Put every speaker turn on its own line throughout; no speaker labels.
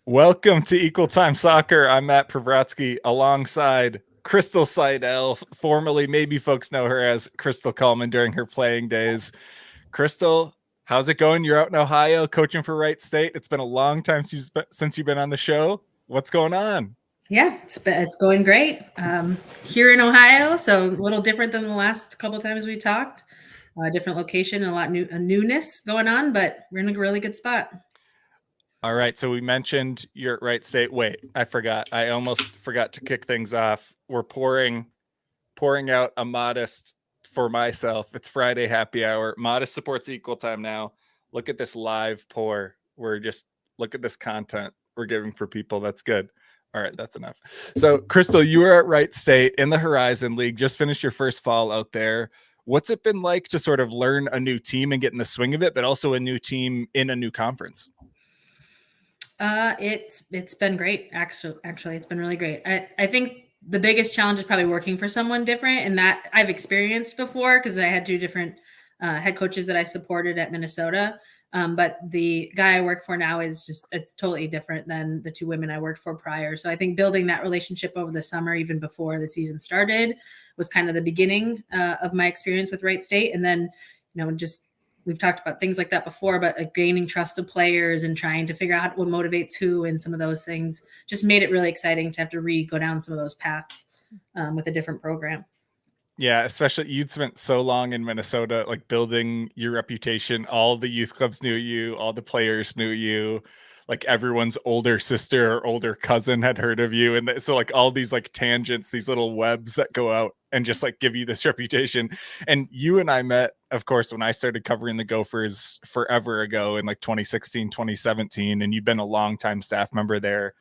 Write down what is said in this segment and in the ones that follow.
Welcome to Equal Time Soccer. I'm Matt Pravratsky alongside Krystle Seidel, formerly, maybe folks know her as Krystle Kallman during her playing days. Krystle, how's it going? You're out in Ohio coaching for Wright State. It's been a long time since you've been on the show. What's going on?
Yeah, it's going great here in Ohio. So a little different than the last couple of times we talked. Different location, a newness going on, but we're in a really good spot.
All right, so we mentioned you're at Wright State. Wait, I forgot. I almost forgot to kick things off. We're pouring out a Modist for myself. It's Friday happy hour. Modist supports Equal Time now. Look at this live pour. Look at this content we're giving for people. That's good. All right, that's enough. So, Krystle, you were at Wright State in the Horizon League, just finished your first fall out there. What's it been like to sort of learn a new team and get in the swing of it, but also a new team in a new conference?
It's been great. Actually, it's been really great. I think the biggest challenge is probably working for someone different, and that I've experienced before because I had two different head coaches that I supported at Minnesota. But the guy I work for now it's totally different than the two women I worked for prior. So I think building that relationship over the summer, even before the season started, was kind of the beginning of my experience with Wright State. And then, we've talked about things like that before, but gaining trust of players and trying to figure out what motivates who and some of those things just made it really exciting to have to go down some of those paths with a different program.
Yeah, especially you'd spent so long in Minnesota, like building your reputation. All the youth clubs knew you, all the players knew you, like everyone's older sister or older cousin had heard of you. And so like all these like tangents, these little webs that go out and just like give you this reputation. And you and I met, of course, when I started covering the Gophers forever ago in like 2016, 2017, and you've been a longtime staff member there.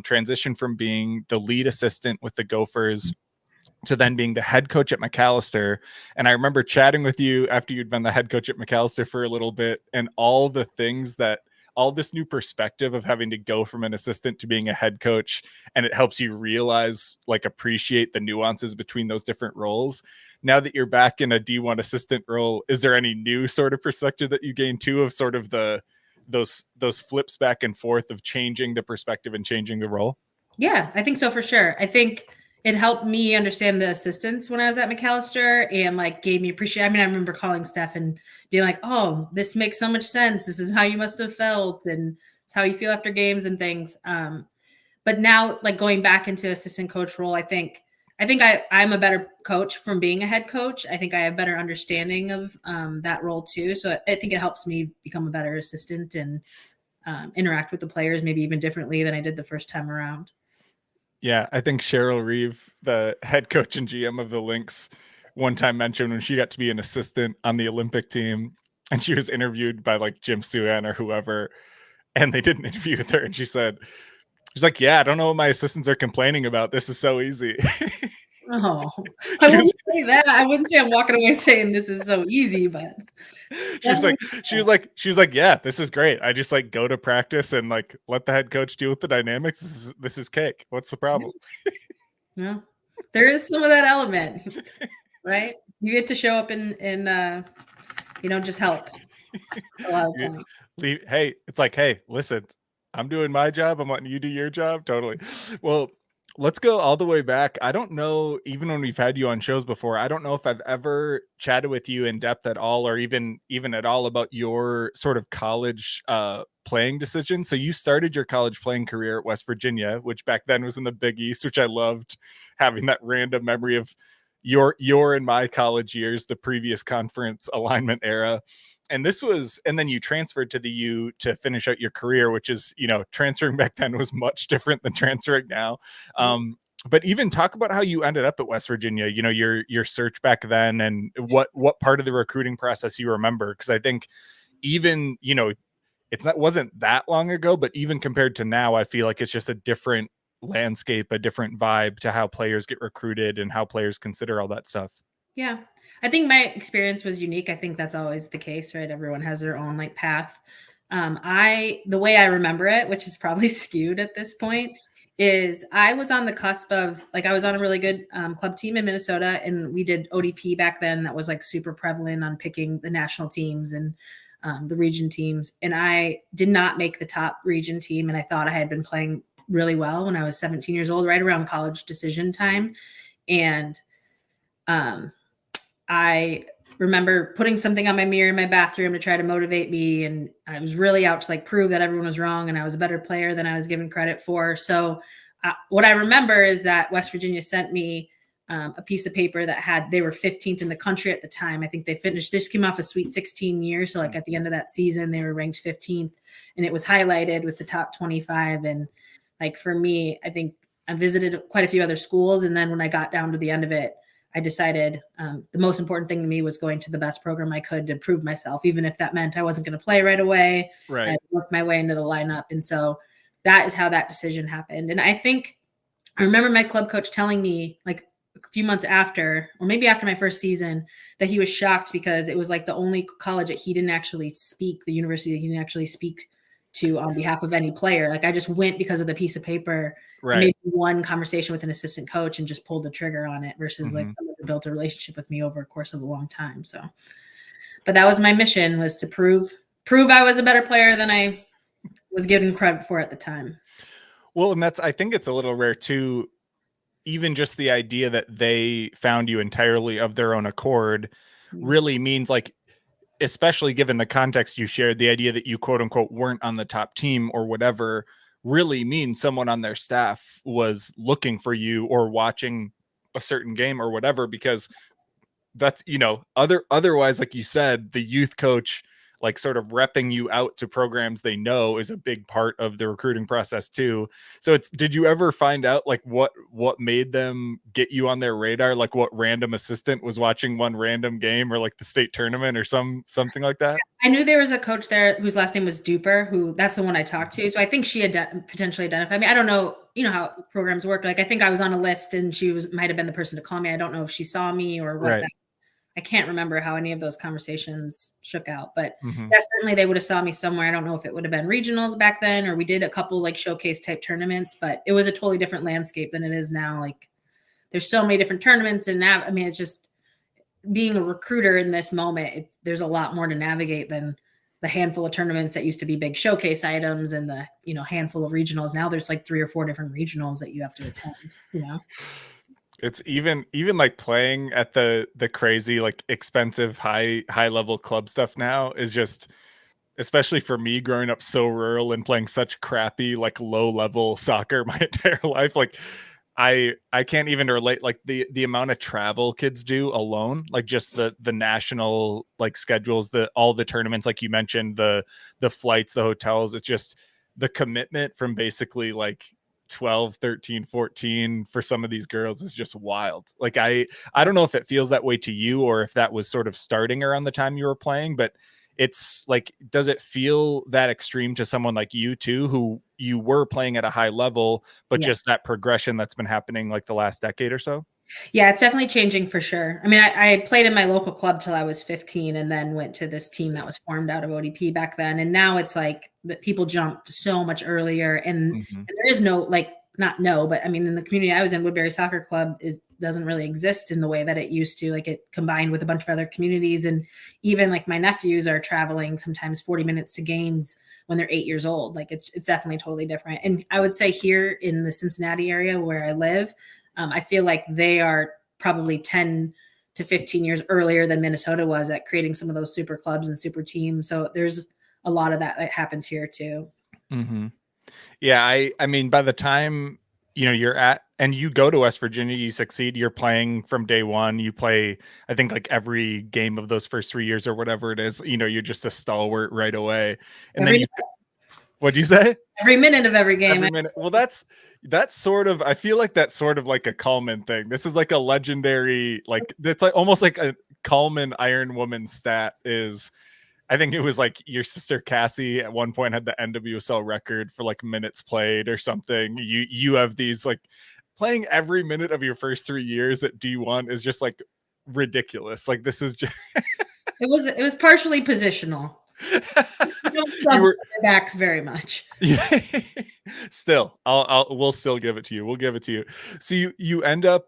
Transition from being the lead assistant with the Gophers to then being the head coach at Macalester. And I remember chatting with you after you'd been the head coach at Macalester for a little bit, and all this new perspective of having to go from an assistant to being a head coach. And it helps you realize, like, appreciate the nuances between those different roles. Now that you're back in a D1 assistant role, is there any new sort of perspective that you gain too of sort of those flips back and forth of changing the perspective and changing the role?
Yeah, I think so for sure. I think it helped me understand the assistants when I was at Macalester and like gave me appreciation. I mean, I remember calling Steph and being like, oh, this makes so much sense. This is how you must have felt. And it's how you feel after games and things. But now like going back into assistant coach role, I think I'm a better coach from being a head coach. I think I have better understanding of that role too. So I think it helps me become a better assistant and interact with the players maybe even differently than I did the first time around.
Yeah, I think Cheryl Reeve, the head coach and GM of the Lynx, one time mentioned when she got to be an assistant on the Olympic team and she was interviewed by like Jim Suan or whoever, and they did an interview with her, and she's like, yeah, I don't know what my assistants are complaining about. This is so easy.
Oh, I wouldn't say that. I wouldn't say I'm walking away saying this is so easy, but
she was like, yeah, this is great. I just like go to practice and like let the head coach deal with the dynamics. This is cake. What's the problem?
Yeah, there is some of that element, right? You get to show up and just help a lot of time.
Hey, it's like, hey, listen, I'm doing my job. I'm letting you do your job. Totally. Well, let's go all the way back. I don't know, even when we've had you on shows before, I don't know if I've ever chatted with you in depth at all, or even at all about your sort of college playing decision. So you started your college playing career at West Virginia, which back then was in the Big East, which I loved having that random memory of your in my college years, the previous conference alignment era. And then you transferred to the U to finish out your career, which is, transferring back then was much different than transferring now. But even talk about how you ended up at West Virginia, your search back then, and what part of the recruiting process you remember. Because I think even, wasn't that long ago, but even compared to now, I feel like it's just a different landscape, a different vibe to how players get recruited and how players consider all that stuff.
Yeah, I think my experience was unique. I think that's always the case, right? Everyone has their own like path. The way I remember it, which is probably skewed at this point, is I was on the cusp of like, I was on a really good club team in Minnesota, and we did ODP back then. That was like super prevalent on picking the national teams. And the region teams. And I did not make the top region team. And I thought I had been playing really well when I was 17 years old, right around college decision time. And I remember putting something on my mirror in my bathroom to try to motivate me. And I was really out to like prove that everyone was wrong and I was a better player than I was given credit for. So what I remember is that West Virginia sent me a piece of paper that they were 15th in the country at the time. I think this came off a Sweet 16 year. So like at the end of that season, they were ranked 15th and it was highlighted with the top 25. And like for me, I think I visited quite a few other schools. And then when I got down to the end of it, I decided the most important thing to me was going to the best program I could to prove myself, even if that meant I wasn't going to play right away.
Right.
I worked my way into the lineup. And so that is how that decision happened. And I think I remember my club coach telling me like a few months after, or maybe after my first season, that he was shocked because it was like the only college that he didn't actually speak, the university that he didn't actually speak to on behalf of any player. Like I just went because of the piece of paper,
right.
Maybe one conversation with an assistant coach and just pulled the trigger on it versus like someone who built a relationship with me over a course of a long time. So, but that was my mission, was to prove I was a better player than I was given credit for at the time.
Well, and I think it's a little rare too, even just the idea that they found you entirely of their own accord really means, like, especially given the context you shared, the idea that you quote unquote weren't on the top team or whatever really means someone on their staff was looking for you or watching a certain game or whatever, because that's, otherwise, like you said, the youth coach, like sort of repping you out to programs they know is a big part of the recruiting process too. So did you ever find out like what made them get you on their radar? Like what random assistant was watching one random game or like the state tournament or something like that?
I knew there was a coach there whose last name was Duper, that's the one I talked to. So I think she had potentially identified me. I don't know, how programs work. Like I think I was on a list and she might've been the person to call me. I don't know if she saw me or what.
Right.
I can't remember how any of those conversations shook out, but certainly they would have saw me somewhere. I don't know if it would have been regionals back then, or we did a couple like showcase type tournaments, but it was a totally different landscape than it is now. Like there's so many different tournaments and it's just being a recruiter in this moment. There's a lot more to navigate than the handful of tournaments that used to be big showcase items and the, handful of regionals. Now there's like 3 or 4 different regionals that you have to attend,
It's even like playing at the crazy, like expensive, high level club stuff now is just, especially for me growing up so rural and playing such crappy, like low level soccer my entire life. Like I can't even relate, like the amount of travel kids do alone, like just the national like schedules, all the tournaments, like you mentioned, the flights, the hotels. It's just the commitment from basically like 12, 13, 14 for some of these girls is just wild. Like I don't know if it feels that way to you or if that was sort of starting around the time you were playing, but it's like, does it feel that extreme to someone like you too, who you were playing at a high level, but just that progression that's been happening like the last decade or so?
Yeah, it's definitely changing for sure. I mean, I played in my local club till I was 15 and then went to this team that was formed out of ODP back then. And now it's like that people jump so much earlier and there is no, like, but I mean, in the community I was in, Woodbury Soccer Club doesn't really exist in the way that it used to. Like it combined with a bunch of other communities. And even like my nephews are traveling sometimes 40 minutes to games when they're 8 years old. Like it's definitely totally different. And I would say here in the Cincinnati area where I live, I feel like they are probably 10 to 15 years earlier than Minnesota was at creating some of those super clubs and super teams. So there's a lot of that happens here too.
Yeah. I mean, by the time, you're at, and you go to West Virginia, you succeed, you're playing from day one, you play, I think like every game of those first 3 years or whatever it is, you're just a stalwart right away. And what'd you say?
Every minute of every game.
Every minute. Well, that's sort of, I feel like that's sort of like a Kallman thing. This is like a legendary, like it's like almost like a Kallman Iron Woman stat is, I think it was like your sister Cassie at one point had the NWSL record for like minutes played or something. You have these, like, playing every minute of your first 3 years at D1 is just like ridiculous. Like this is just
it was partially positional. You don't backs very much.
Yeah. Still, we'll still give it to you. We'll give it to you. So you end up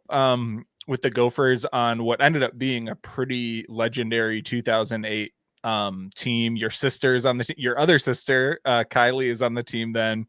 with the Gophers on what ended up being a pretty legendary 2008 team. Your sister's on the your other sister, Kylie, is on the team. Then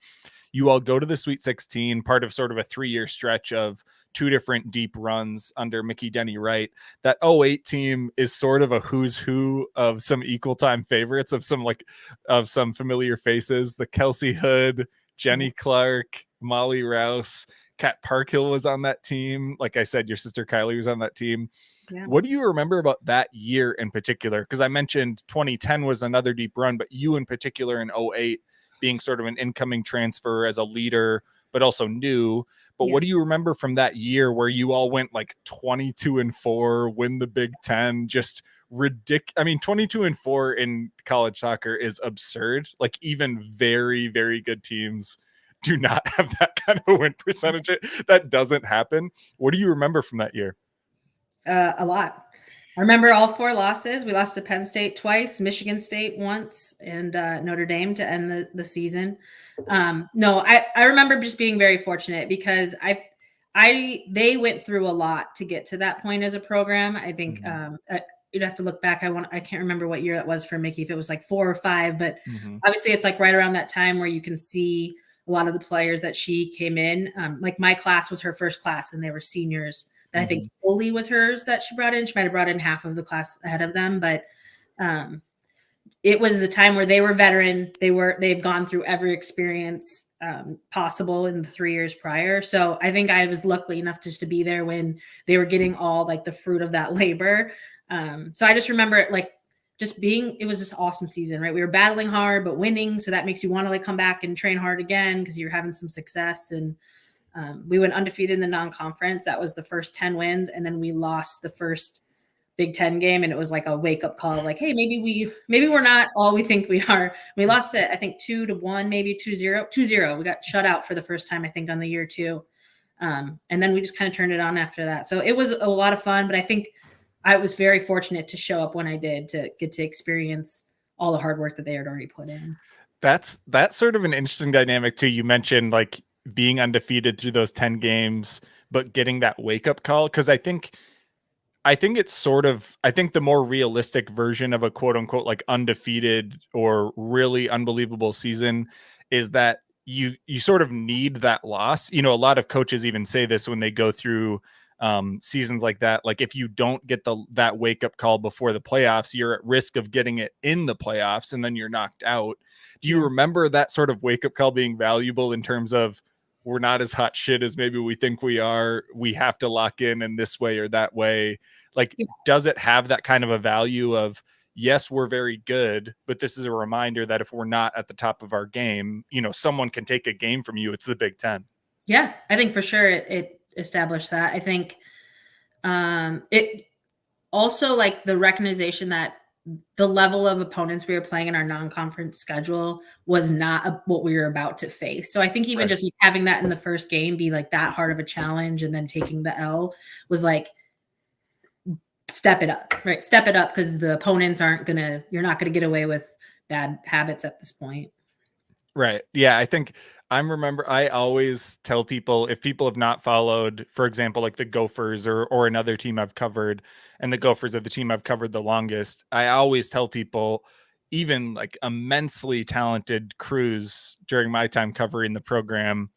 you all go to the Sweet 16, part of sort of a 3-year stretch of 2 different deep runs under Mickey Denny Wright. That 08 team is sort of a who's who of some equal time favorites, of some familiar faces. The Kelsey Hood, Jenny Clark, Molly Rouse, Kat Parkhill was on that team. Like I said, your sister Kylie was on that team.
Yeah.
What do you remember about that year in particular? Because I mentioned 2010 was another deep run, but you in particular in 08 being sort of an incoming transfer as a leader, but also new. But what do you remember from that year where you all went like 22-4, win the Big Ten, just ridiculous? I mean, 22-4 in college soccer is absurd. Like even very, very good teams do not have that kind of win percentage. That doesn't happen. What do you remember from that year?
A lot. I remember all 4 losses. We lost to Penn State twice, Michigan State once, and Notre Dame to end the season. No, I remember just being very fortunate because they went through a lot to get to that point as a program. I think you'd have to look back. I can't remember what year that was for Mickey, if it was like 4 or 5, but obviously it's like right around that time where you can see a lot of the players that she came in. Like my class was her first class and they were seniors. I think fully was hers that she brought in. She might have brought in half of the class ahead of them, but it was the time where they were veteran. They've gone through every experience possible in the 3 years prior. So I think I was lucky enough just to be there when they were getting all like the fruit of that labor. So I just remember it like it was just an awesome season, right? We were battling hard, but winning. So that makes you want to like come back and train hard again because you're having some success. And we went undefeated in the non-conference. That was the first 10 wins. And then we lost the first Big Ten game. And it was like a wake-up call, like, hey, maybe we're not all we think we are. We lost it, I think 2-1, maybe 2-0. 2-0. We got shut out for the first time, I think, on the year 2. And then we just kind of turned it on after that. So it was a lot of fun, but I think I was very fortunate to show up when I did to get to experience all the hard work that they had already put in.
That's sort of an interesting dynamic too. You mentioned like being undefeated through those 10 games, but getting that wake up call. Cause I think it's sort of, I think the more realistic version of a quote unquote, like undefeated or really unbelievable season is that you sort of need that loss. You know, a lot of coaches even say this when they go through seasons like that. Like if you don't get that wake up call before the playoffs, you're at risk of getting it in the playoffs and then you're knocked out. Do you remember that sort of wake up call being valuable in terms of we're not as hot shit as maybe we think we are? We have to lock in this way or that way. Like, does it have that kind of a value of, yes, we're very good, but this is a reminder that if we're not at the top of our game, you know, someone can take a game from you. It's the Big Ten.
Yeah, I think for sure it established that. I think it also like the recognition that the level of opponents we were playing in our non-conference schedule was not what we were about to face. So I think even just having that in the first game be like that hard of a challenge and then taking the L was like, step it up, right? Step it up because the opponents you're not going to get away with bad habits at this point.
Right. Yeah. I always tell people, if people have not followed, for example, like the Gophers or another team I've covered, and the Gophers are the team I've covered the longest, I always tell people, even like immensely talented crews during my time covering the program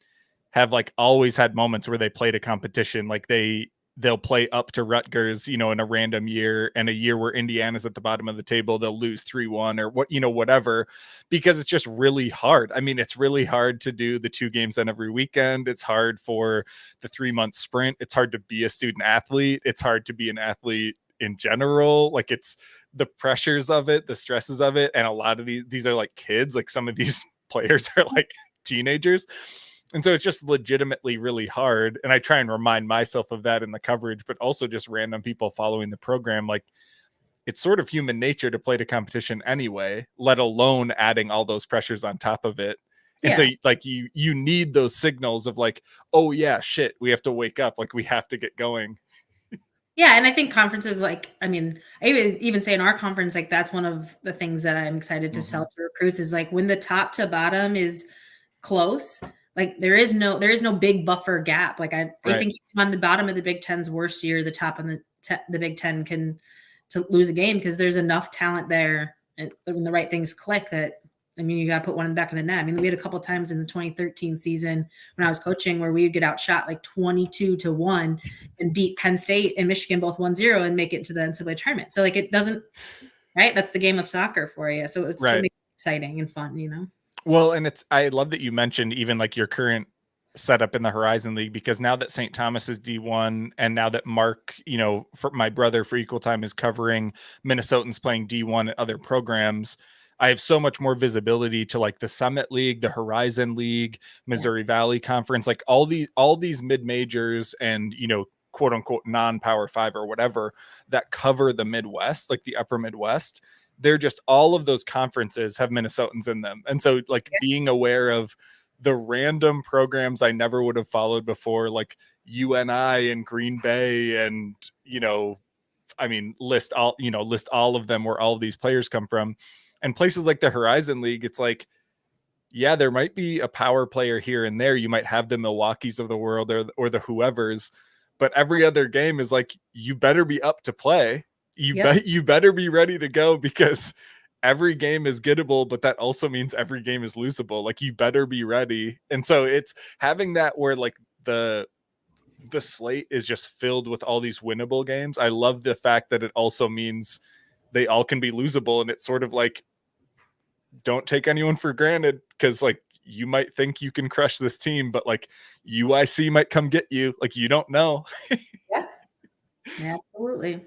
have like always had moments where they played a competition. Like they'll play up to Rutgers, you know, in a random year, and a year where Indiana's at the bottom of the table, they'll lose 3-1 or what, you know, whatever, because it's just really hard. I mean, it's really hard to do the 2 games on every weekend. It's hard for the 3-month sprint. It's hard to be a student athlete. It's hard to be an athlete in general. Like it's the pressures of it, the stresses of it. And a lot of these are like kids, like some of these players are like teenagers. And so it's just legitimately really hard. And I try and remind myself of that in the coverage, but also just random people following the program. Like it's sort of human nature to play to competition anyway, let alone adding all those pressures on top of it. And so like you need those signals of like, oh yeah, shit, we have to wake up. Like we have to get going.
Yeah. And I think conferences, like, I mean, I even say in our conference, like that's one of the things that I'm excited to sell to recruits is like when the top to bottom is close, like there is no big buffer gap. Like I think on the bottom of the Big Ten's worst year, the top of the Big Ten can to lose a game because there's enough talent there and when the right things click, that, I mean, you got to put one in the back of the net. I mean, we had a couple times in the 2013 season when I was coaching where we would get outshot like 22-1 and beat Penn State and Michigan both 1-0 and make it to the NCAA tournament. So like, it doesn't, right? That's the game of soccer for you. So it's
Right.
exciting and fun,
Well, and I love that you mentioned even like your current setup in the Horizon League, because now that St. Thomas is D1 and now that Mark, for my brother for Equal Time is covering Minnesotans playing D1 at other programs, I have so much more visibility to like the Summit League, the Horizon League, Missouri Valley Conference, like all these mid majors and, quote unquote non-Power 5 or whatever that cover the Midwest, like the upper Midwest. They're just, all of those conferences have Minnesotans in them. And so like being aware of the random programs I never would have followed before, like UNI and Green Bay and, list all of them where all of these players come from. And places like the Horizon League, it's like, yeah, there might be a power player here and there. You might have the Milwaukees of the world or the whoever's, but every other game is like, you better be up to play. You better be ready to go, because every game is gettable, but that also means every game is losable. Like, you better be ready. And so it's having that where like the slate is just filled with all these winnable games. I love the fact that it also means they all can be losable. And it's sort of like, don't take anyone for granted, because like you might think you can crush this team, but like UIC might come get you. Like, you don't know.
Yeah, absolutely.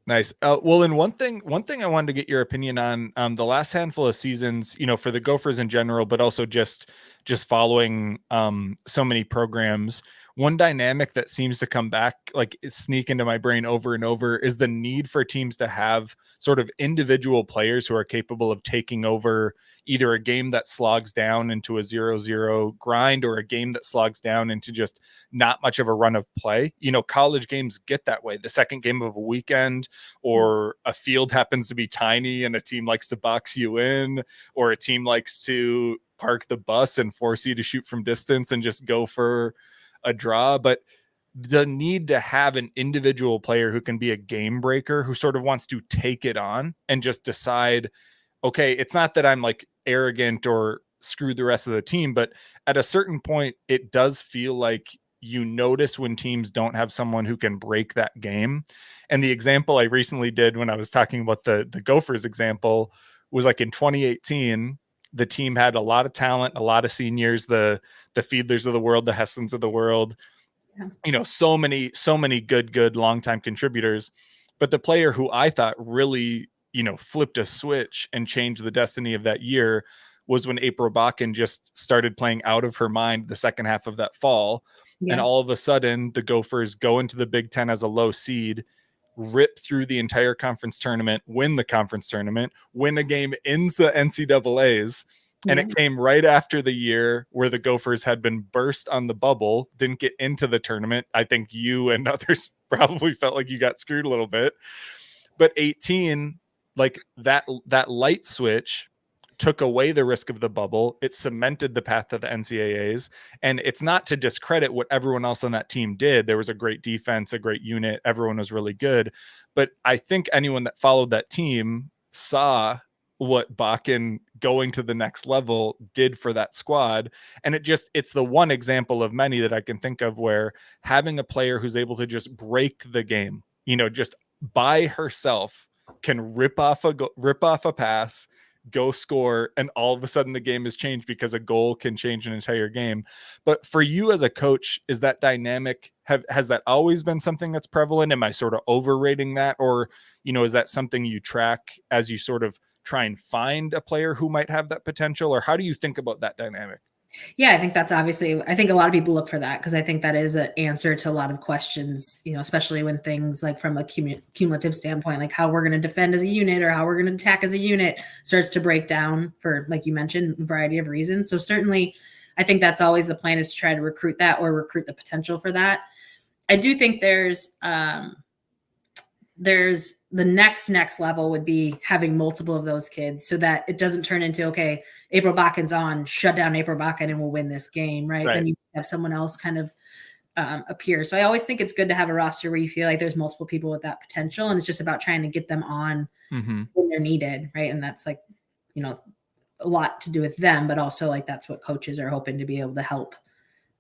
Nice. Well, and one thing I wanted to get your opinion on the last handful of seasons, for the Gophers in general, but also just following so many programs. One dynamic that seems to come back, like sneak into my brain over and over, is the need for teams to have sort of individual players who are capable of taking over either a game that slogs down into a 0-0 grind or a game that slogs down into just not much of a run of play. College games get that way. The second game of a weekend, or a field happens to be tiny and a team likes to box you in, or a team likes to park the bus and force you to shoot from distance and just go for a draw. But the need to have an individual player who can be a game breaker, who sort of wants to take it on and just decide, okay, it's not that I'm like arrogant or screw the rest of the team, but at a certain point, it does feel like you notice when teams don't have someone who can break that game. And the example I recently did when I was talking about the Gophers example was like in 2018, the team had a lot of talent, a lot of seniors, the Fiedlers of the world, the Hessens of the world, so many good longtime contributors. But the player who I thought really, flipped a switch and changed the destiny of that year was when April Bakken just started playing out of her mind the second half of that fall. Yeah. And all of a sudden the Gophers go into the Big Ten as a low seed, rip through the entire conference tournament, win the conference tournament, win a game in the NCAAs. And it came right after the year where the Gophers had been burst on the bubble, didn't get into the tournament. I think you and others probably felt like you got screwed a little bit. But 18, like that light switch took away the risk of the bubble. It cemented the path to the NCAAs. And it's not to discredit what everyone else on that team did. There was a great defense, a great unit. Everyone was really good. But I think anyone that followed that team saw what Bakken going to the next level did for that squad. And it's the one example of many that I can think of where having a player who's able to just break the game, just by herself, can rip off a pass, go score, and all of a sudden the game is changed because a goal can change an entire game. But for you as a coach, is that dynamic, has that always been something that's prevalent? Am I sort of overrating that? Or, is that something you track as you sort of try and find a player who might have that potential? Or how do you think about that dynamic?
Yeah, I think that's obviously, I think a lot of people look for that because I think that is an answer to a lot of questions, especially when things like from a cumulative standpoint, like how we're going to defend as a unit or how we're going to attack as a unit starts to break down for, like you mentioned, a variety of reasons. So certainly I think that's always the plan, is to try to recruit that or recruit the potential for that. I do think there's the next level would be having multiple of those kids so that it doesn't turn into, okay, April Bakken's on, shut down April Bakken and we'll win this game, right? Then you have someone else kind of appear. So I always think it's good to have a roster where you feel like there's multiple people with that potential, and it's just about trying to get them on when they're needed, right? And that's like, you know, a lot to do with them, but also like that's what coaches are hoping to be able to help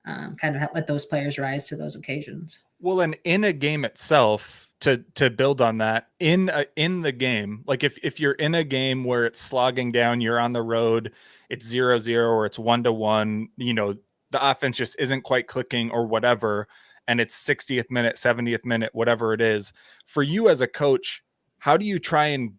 kind of let those players rise to those occasions.
Well, and in a game itself, to build on that, in the game, like if you're in a game where it's slogging down, you're on the road, it's 0-0 or it's 1-1, you know, the offense just isn't quite clicking or whatever, and it's 60th minute, 70th minute, whatever it is. For you as a coach, how do you try and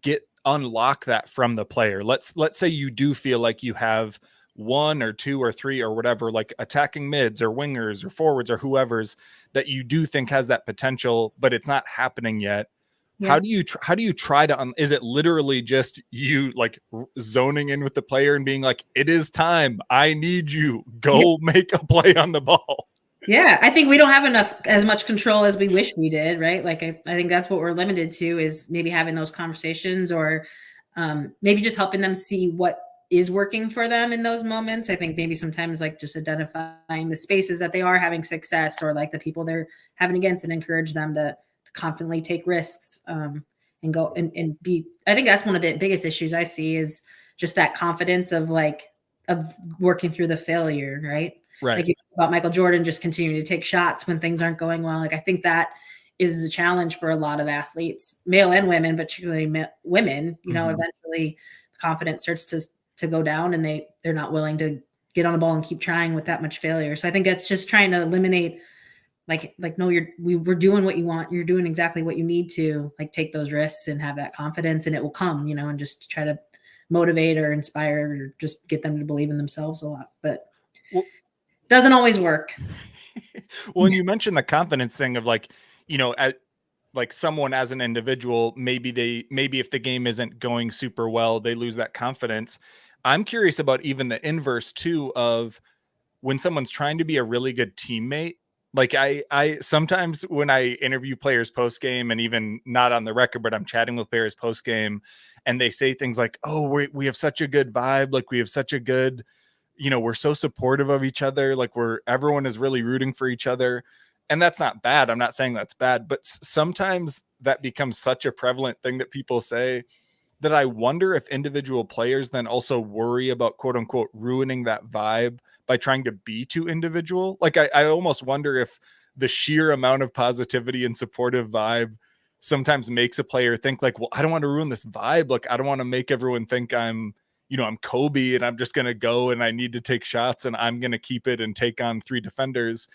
unlock that from the player? Let's say you do feel like you have one or two or three or whatever, like attacking mids or wingers or forwards or whoever's that you do think has that potential, but it's not happening yet. Yeah. How do you try to, is it literally just you like zoning in with the player and being like, it is time, I need you, go make a play on the ball?
Yeah, I think we don't have as much control as we wish we did, right? Like I think that's what we're limited to, is maybe having those conversations, or maybe just helping them see what is working for them in those moments. I think maybe sometimes like just identifying the spaces that they are having success, or like the people they're having against, and encourage them to confidently take risks and go and be. I think that's one of the biggest issues I see, is just that confidence of working through the failure, right?
Right.
Like you talk about Michael Jordan just continuing to take shots when things aren't going well. Like I think that is a challenge for a lot of athletes, male and women, but particularly women. You know, eventually confidence starts to go down, and they're not willing to get on the ball and keep trying with that much failure. So I think that's just trying to eliminate like, no, we're doing what you want. You're doing exactly what you need to, like, take those risks and have that confidence, and it will come, you know, and just try to motivate or inspire or just get them to believe in themselves a lot, but doesn't always work.
Well, and you mentioned the confidence thing of like, you know, like someone as an individual, maybe if the game isn't going super well, they lose that confidence. I'm curious about even the inverse too, of when someone's trying to be a really good teammate. Like I sometimes when I interview players post game, and even not on the record, but I'm chatting with players post game, and they say things like, oh, we have such a good vibe. Like we have such a good, you know, we're so supportive of each other. Like everyone is really rooting for each other. And that's not bad. I'm not saying that's bad, but sometimes that becomes such a prevalent thing that people say, that I wonder if individual players then also worry about, quote unquote, ruining that vibe by trying to be too individual. Like I almost wonder if the sheer amount of positivity and supportive vibe sometimes makes a player think like, well, I don't want to ruin this vibe. Like I don't want to make everyone think I'm Kobe and I'm just going to go and I need to take shots and I'm going to keep it and take on three defenders.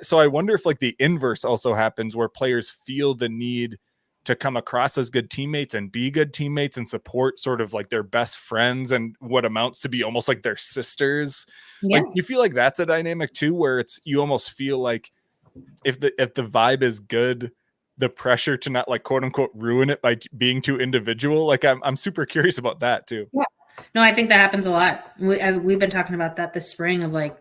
So I wonder if like the inverse also happens, where players feel the need to come across as good teammates and be good teammates and support sort of like their best friends and what amounts to be almost like their sisters. Yeah. Like you feel like that's a dynamic too, where you almost feel like if the vibe is good, the pressure to not like, quote unquote, ruin it by being too individual. Like I'm super curious about that too.
Yeah. No, I think that happens a lot. We've been talking about that this spring, of like,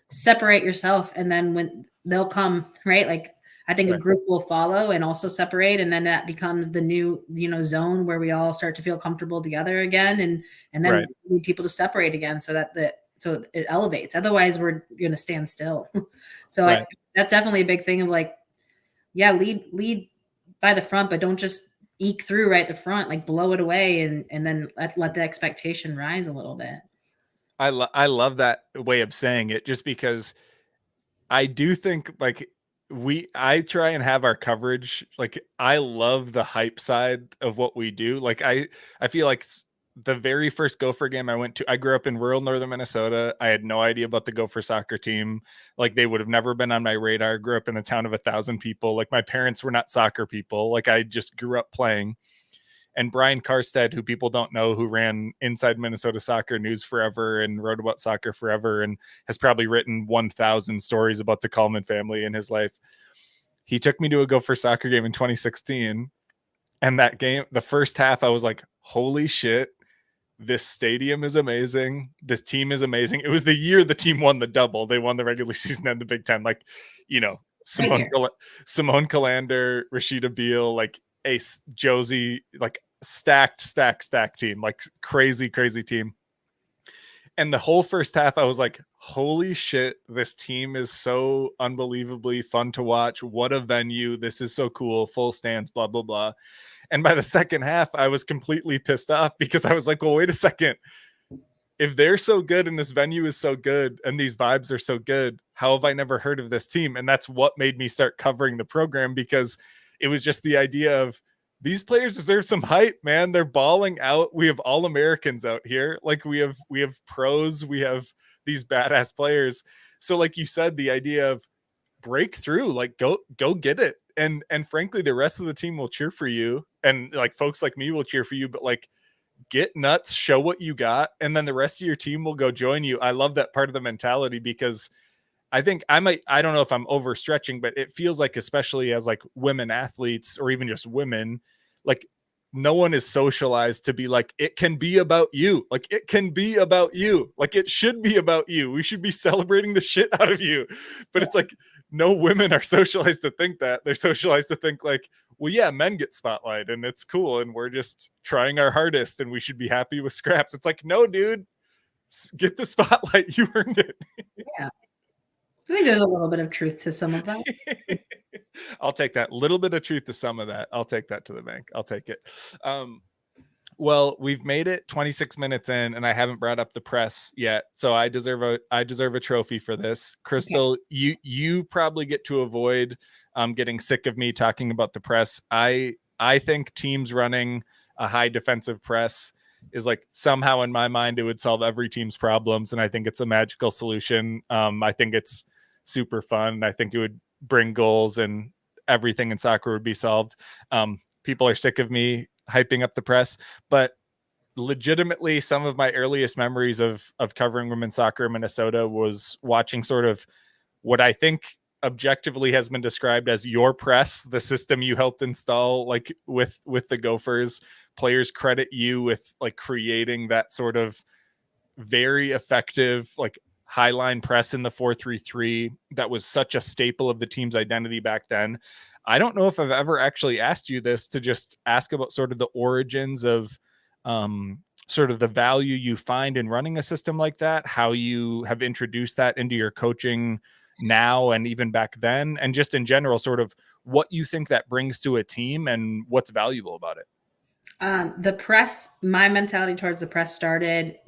separate yourself, and then when they'll come, right? Like I think a group will follow and also separate, and then that becomes the new, you know, zone where we all start to feel comfortable together again, and then we need people to separate again, so that it elevates. Otherwise, we're going to stand still. So that's definitely a big thing of like, yeah, lead by the front, but don't just eke through right the front, like blow it away, and then let the expectation rise a little bit.
I love that way of saying it, just because I do think like I try and have our coverage. Like I love the hype side of what we do. Like I feel like the very first Gopher game I went to, I grew up in rural northern Minnesota. I had no idea about the Gopher soccer team. Like they would have never been on my radar. I grew up in a town of 1,000 people. Like my parents were not soccer people. Like I just grew up playing. And Brian Karstead, who people don't know, who ran Inside Minnesota Soccer News forever and wrote about soccer forever and has probably written 1,000 stories about the Kallman family in his life. He took me to a Gopher soccer game in 2016. And that game, the first half, I was like, holy shit, this stadium is amazing. This team is amazing. It was the year the team won the double. They won the regular season and the Big Ten. Like, you know, Simone Kallender, Rashida Beal, like Ace, Josie, like stacked team, like crazy team. And the whole first half, I was like, holy shit, this team is so unbelievably fun to watch. What a venue. This is so cool. Full stands, blah, blah, blah. And by the second half, I was completely pissed off because I was like, well, wait a second. If they're so good and this venue is so good and these vibes are so good, how have I never heard of this team? And that's what made me start covering the program, because it was just the idea of, these players deserve some hype, man. They're balling out. We have all Americans out here. Like we have pros, we have these badass players. So like you said, the idea of break through, like go get it. And frankly, the rest of the team will cheer for you. And like folks like me will cheer for you, but like get nuts, show what you got, and then the rest of your team will go join you. I love that part of the mentality, because I think I don't know if I'm overstretching, but it feels like, especially as like women athletes or even just women, like no one is socialized to be like, it can be about you. Like it can be about you. Like it should be about you. We should be celebrating the shit out of you. But it's like, no women are socialized to think that. They're socialized to think like, well, yeah, men get spotlight and it's cool. And we're just trying our hardest and we should be happy with scraps. It's like, no, dude, get the spotlight. You earned it.
Yeah. I think there's a little bit of truth to some of that.
I'll take that little bit of truth to some of that. I'll take that to the bank. I'll take it. Well, we've made it 26 minutes in, and I haven't brought up the press yet, so I deserve a trophy for this. Krystle, okay. You probably get to avoid getting sick of me talking about the press. I think teams running a high defensive press is like, somehow in my mind it would solve every team's problems, and I think it's a magical solution. I think it's super fun. I think it would bring goals and everything in soccer would be solved. People are sick of me hyping up the press, but legitimately some of my earliest memories of covering women's soccer in Minnesota was watching sort of what I think objectively has been described as your press, the system you helped install, like with the Gophers. Players credit you with like creating that sort of very effective, like high line press in the 4-3-3 that was such a staple of the team's identity back then. I don't know if I've ever actually asked you this, to just ask about sort of the origins of sort of the value you find in running a system like that, how you have introduced that into your coaching now and even back then, and just in general, sort of what you think that brings to a team and what's valuable about it.
The press, my mentality towards the press started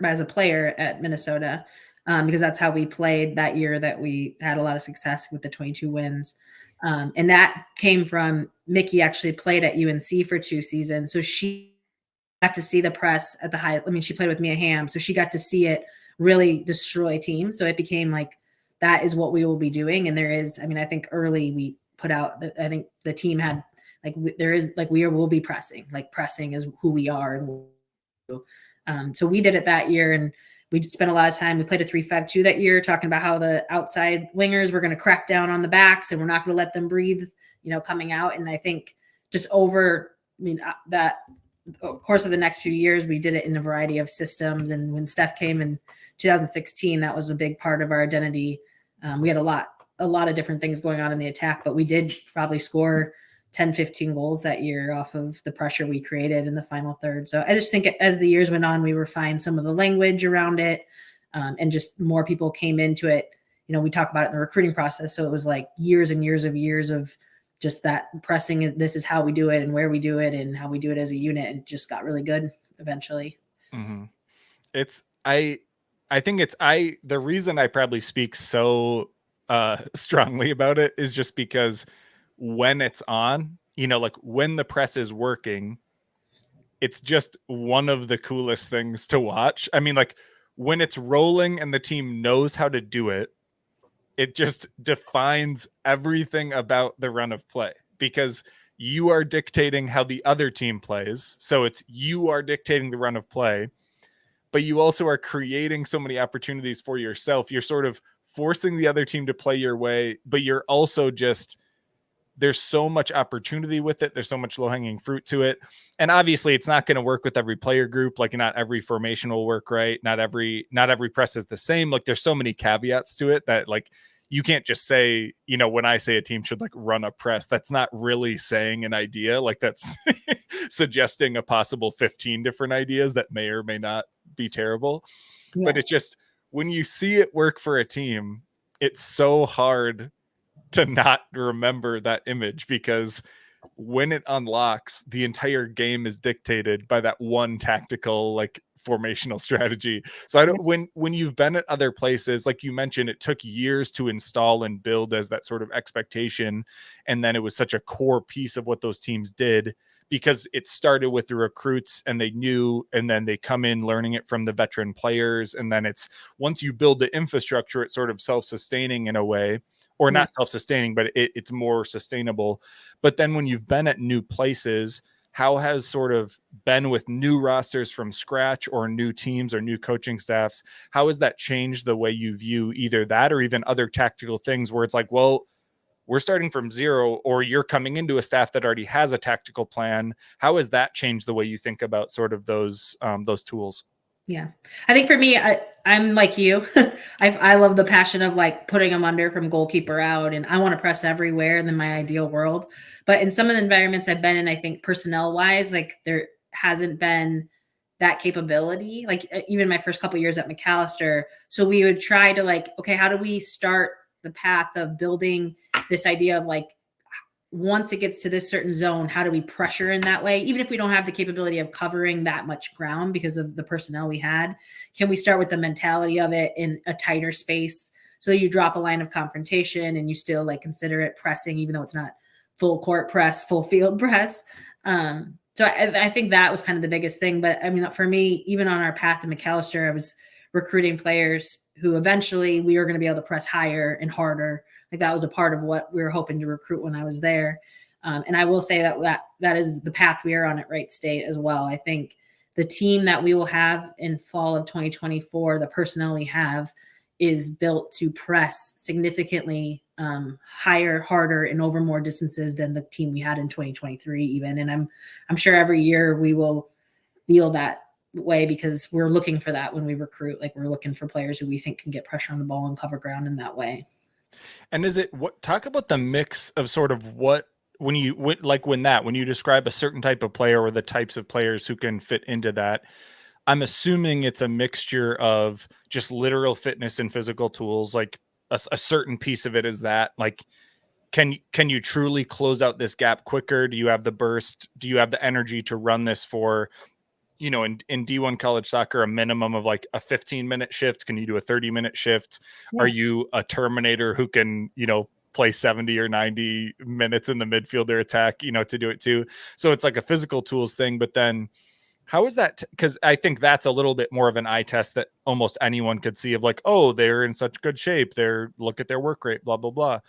as a player at Minnesota, because that's how we played that year that we had a lot of success with the 22 wins. And that came from Mickey actually played at UNC for 2 seasons. So she got to see the press at the high. I mean, she played with Mia Hamm, so she got to see it really destroy teams. So it became like, that is what we will be doing. And there is, I mean, I think early we put out, I think the team had like, there is like, we'll be pressing, like pressing is who we are. And so we did it that year, and we spent a lot of time. We played a 3-5-2 that year, talking about how the outside wingers were going to crack down on the backs and we're not going to let them breathe, coming out. And I think just that course of the next few years, we did it in a variety of systems. And when Steph came in 2016, that was a big part of our identity. We had a lot of different things going on in the attack, but we did probably score 10, 15 goals that year off of the pressure we created in the final third. So I just think as the years went on, we refined some of the language around it, and just more people came into it. We talk about it in the recruiting process. So it was like years and years of just that pressing. This is how we do it and where we do it and how we do it as a unit, and just got really good eventually.
Mm-hmm. I think the reason I probably speak so strongly about it is just because when it's on, like when the press is working, it's just one of the coolest things to watch. I mean, like when it's rolling and the team knows how to do it, it just defines everything about the run of play, because you are dictating how the other team plays. So you are dictating the run of play, but you also are creating so many opportunities for yourself. You're sort of forcing the other team to play your way, but you're also just, there's so much opportunity with it. There's so much low-hanging fruit to it. And obviously it's not going to work with every player group. Like not every formation will work right. Not every press is the same. Like there's so many caveats to it that like, you can't just say, when I say a team should like run a press, that's not really saying an idea. Like that's suggesting a possible 15 different ideas that may or may not be terrible.
Yeah.
But it's just, when you see it work for a team, it's so hard to not remember that image, because when it unlocks, the entire game is dictated by that one tactical, like, formational strategy. So I don't, when you've been at other places, like you mentioned, it took years to install and build as that sort of expectation, and then it was such a core piece of what those teams did, because it started with the recruits and they knew, and then they come in learning it from the veteran players, and then it's, once you build the infrastructure, it's sort of self-sustaining in a way, or not self-sustaining, but it's more sustainable. But then when you've been at new places, how has sort of been with new rosters from scratch, or new teams or new coaching staffs, how has that changed the way you view either that or even other tactical things where it's like, well, we're starting from zero, or you're coming into a staff that already has a tactical plan? How has that changed the way you think about sort of those tools?
Yeah. I think for me, I'm like you. I love the passion of like putting them under from goalkeeper out, and I want to press everywhere in my ideal world. But in some of the environments I've been in, I think personnel wise, like there hasn't been that capability. Like even my first couple of years at Macalester. So we would try to like, okay, how do we start the path of building this idea of like, once it gets to this certain zone, how do we pressure in that way? Even if we don't have the capability of covering that much ground because of the personnel we had, can we start with the mentality of it in a tighter space? So you drop a line of confrontation and you still like consider it pressing, even though it's not full court press, full field press. So I think that was kind of the biggest thing. But I mean, for me, even on our path to Macalester, I was recruiting players who eventually we were going to be able to press higher and harder. Like that was a part of what we were hoping to recruit when I was there. And I will say that is the path we are on at Wright State as well. I think the team that we will have in fall of 2024, the personnel we have, is built to press significantly higher, harder, and over more distances than the team we had in 2023 even. And I'm sure every year we will feel that way because we're looking for that when we recruit. Like we're looking for players who we think can get pressure on the ball and cover ground in that way.
And is it talk about the mix of sort of what, when you describe a certain type of player or the types of players who can fit into that, I'm assuming it's a mixture of just literal fitness and physical tools. Like a certain piece of it is that, like, can you truly close out this gap quicker? Do you have the burst? Do you have the energy to run this for, in D1 college soccer, a minimum of like a 15-minute shift? Can you do a 30-minute shift? Yeah. Are you a Terminator who can, play 70 or 90 minutes in the midfield or attack, to do it too? So it's like a physical tools thing, but then how is that? Because I think that's a little bit more of an eye test that almost anyone could see of like, oh, they're in such good shape. Look at their work rate, blah, blah, blah.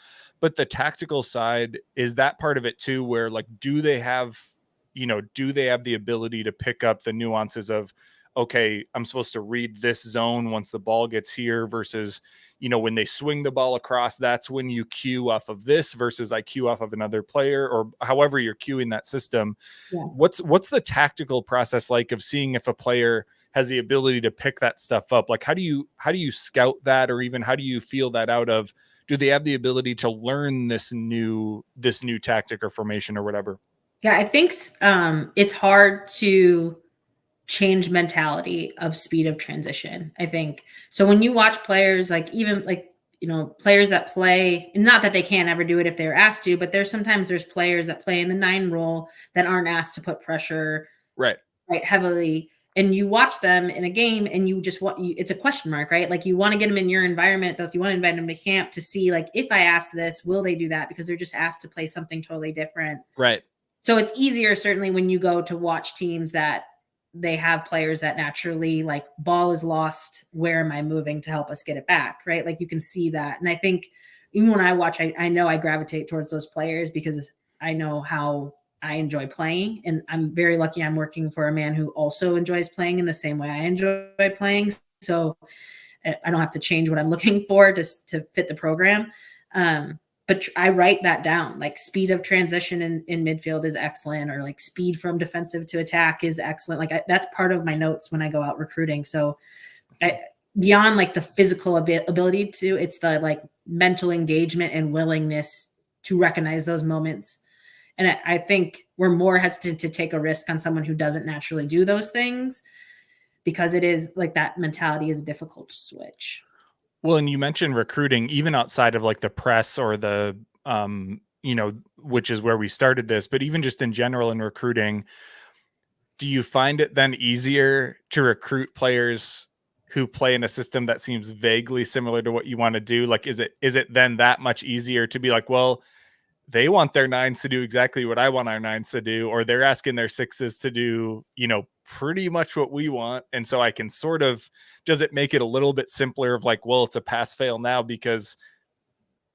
But the tactical side, is that part of it too, where like, do they have the ability to pick up the nuances of, okay, I'm supposed to read this zone once the ball gets here versus, when they swing the ball across, that's when you cue off of this versus I cue off of another player, or however you're cueing that system. Yeah. What's the tactical process like of seeing if a player has the ability to pick that stuff up? Like, how do you scout that, or even how do you feel that out of, do they have the ability to learn this new tactic or formation or whatever?
Yeah, I think it's hard to change mentality of speed of transition. I think so. When you watch players, like even like, players that play, not that they can't ever do it if they're asked to, but there's players that play in the 9 role that aren't asked to put pressure right heavily. And you watch them in a game and you just it's a question mark, right? Like you want to get them in your environment. You want to invite them to camp to see like, if I ask this, will they do that? Because they're just asked to play something totally different.
Right.
So it's easier certainly when you go to watch teams that they have players that naturally like, ball is lost, where am I moving to help us get it back, right? Like you can see that. And I think even when I watch, I know I gravitate towards those players because I know how I enjoy playing. And I'm very lucky I'm working for a man who also enjoys playing in the same way I enjoy playing. So I don't have to change what I'm looking for just to fit the program. But I write that down, like speed of transition in midfield is excellent, or like speed from defensive to attack is excellent. Like that's part of my notes when I go out recruiting. So beyond like the physical ability to, it's the like mental engagement and willingness to recognize those moments. And I think we're more hesitant to take a risk on someone who doesn't naturally do those things. because it is like that mentality is difficult to switch.
Well, and you mentioned recruiting, even outside of like the press or the, which is where we started this, but even just in general in recruiting, do you find it then easier to recruit players who play in a system that seems vaguely similar to what you want to do? Like, is it then that much easier to be like, well, they want their nines to do exactly what I want our nines to do, or they're asking their sixes to do, pretty much what we want. And so I can sort of, does it make it a little bit simpler of like, well, it's a pass fail now because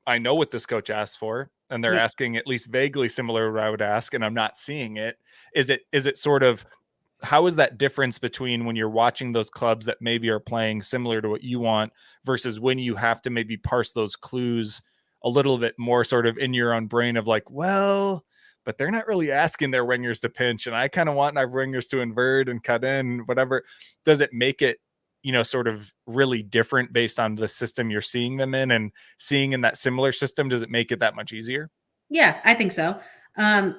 I know what this coach asked for and they're
Yeah.
asking at least vaguely similar to what I would ask, and I'm not seeing it. Is it sort of, how is that difference between when you're watching those clubs that maybe are playing similar to what you want versus when you have to maybe parse those clues a little bit more sort of in your own brain of like, well, but they're not really asking their wingers to pinch, and I kind of want our wingers to invert and cut in, whatever. Does it make it, sort of really different based on the system you're seeing them in, and seeing in that similar system? Does it make it that much easier?
Yeah, I think so.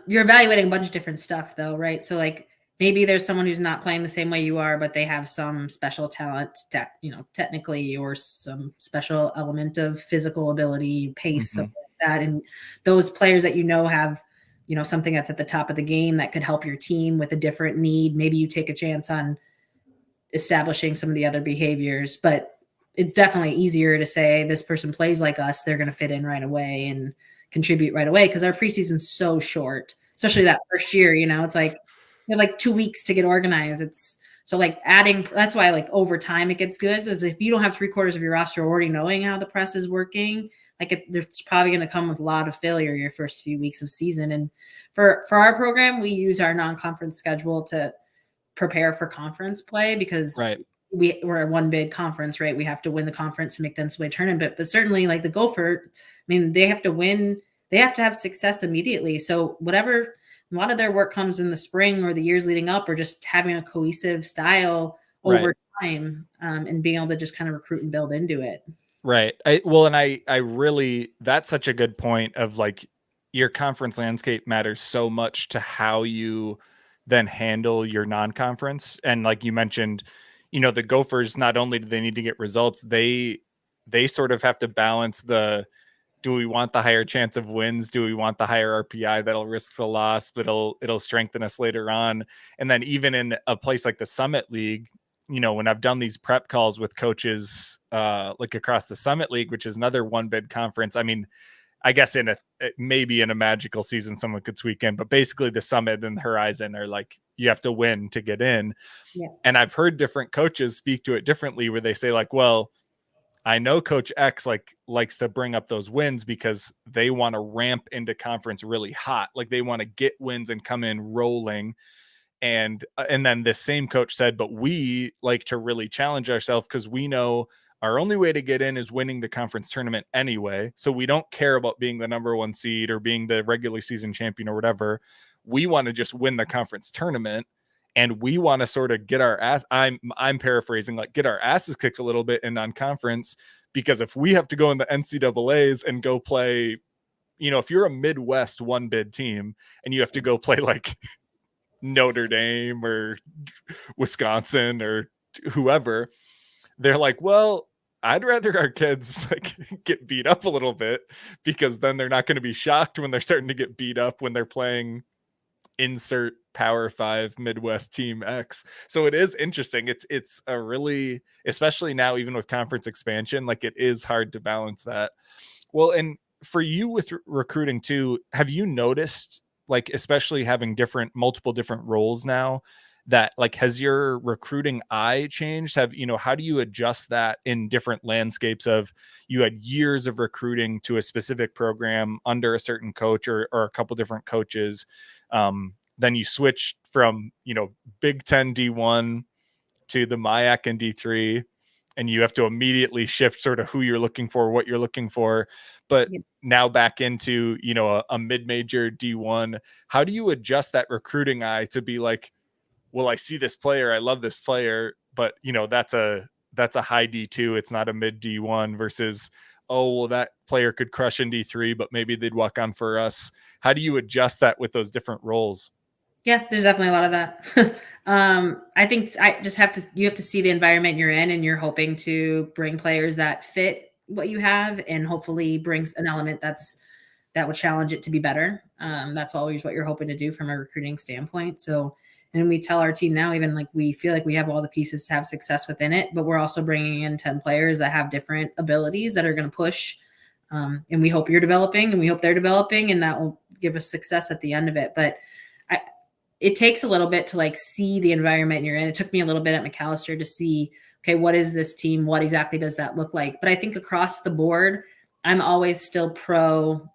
You're evaluating a bunch of different stuff though, right? So like maybe there's someone who's not playing the same way you are, but they have some special talent, technically, or some special element of physical ability, pace, something like that. And those players that have, something that's at the top of the game that could help your team with a different need. Maybe you take a chance on establishing some of the other behaviors, but it's definitely easier to say this person plays like us, they're going to fit in right away and contribute right away, because our preseason's so short, especially that first year. It's like you have like 2 weeks to get organized. It's so like adding, that's why like over time it gets good, because if you don't have 3/4 of your roster already knowing how the press is working, like there's probably going to come with a lot of failure your first few weeks of season. And for our program, we use our non-conference schedule to prepare for conference play, because
Right.
we're a one bid conference, right? We have to win the conference to make the NCAA tournament. But certainly like the Gophers, they have to win. They have to have success immediately. So a lot of their work comes in the spring or the years leading up, or just having a cohesive style over time, and being able to just kind of recruit and build into it.
Right. I really, that's such a good point of like, your conference landscape matters so much to how you then handle your non-conference. And like you mentioned, the Gophers, not only do they need to get results, they sort of have to balance the, do we want the higher chance of wins? Do we want the higher RPI that'll risk the loss, but it'll strengthen us later on? And then even in a place like the Summit League, when I've done these prep calls with coaches, like across the Summit League, which is another one bid conference. I guess maybe in a magical season, someone could squeak in, but basically the Summit and the Horizon are like, you have to win to get in.
Yeah.
And I've heard different coaches speak to it differently, where they say like, well, I know Coach X likes to bring up those wins because they want to ramp into conference really hot. Like they want to get wins and come in rolling. And then this same coach said, but we like to really challenge ourselves because we know our only way to get in is winning the conference tournament anyway. So we don't care about being the number 1 seed or being the regular season champion or whatever. We want to just win the conference tournament. And we want to sort of get our ass, I'm paraphrasing, like get our asses kicked a little bit in non-conference, because if we have to go in the NCAAs and go play, if you're a Midwest one bid team and you have to go play like Notre Dame or Wisconsin or whoever, they're like, well, I'd rather our kids like get beat up a little bit, because then they're not going to be shocked when they're starting to get beat up when they're playing insert Power 5 Midwest team X. So it is interesting. It's a really, especially now, even with conference expansion, like it is hard to balance that. Well, and for you with recruiting too, have you noticed, like, especially having multiple different roles now, that like, has your recruiting eye changed? How do you adjust that in different landscapes of, you had years of recruiting to a specific program under a certain coach or a couple different coaches. Then you switched from, Big Ten D1 to the MIAC and D3, and you have to immediately shift sort of who you're looking for, what you're looking for, but now back into, a mid-major D1. How do you adjust that recruiting eye to be like, well, I see this player, I love this player, but that's a high D2. It's not a mid D1 versus, oh, well, that player could crush in D3, but maybe they'd walk on for us. How do you adjust that with those different roles?
Yeah, there's definitely a lot of that. I think you have to see the environment you're in, and you're hoping to bring players that fit what you have, and hopefully brings an element that will challenge it to be better. That's always what you're hoping to do from a recruiting standpoint. So, and we tell our team now, even like we feel like we have all the pieces to have success within it, but we're also bringing in 10 players that have different abilities that are going to push. And we hope you're developing, and we hope they're developing, and that will give us success at the end of it. But it takes a little bit to like see the environment you're in. It took me a little bit at Macalester to see, okay, what is this team? What exactly does that look like? But I think across the board, I'm always still pro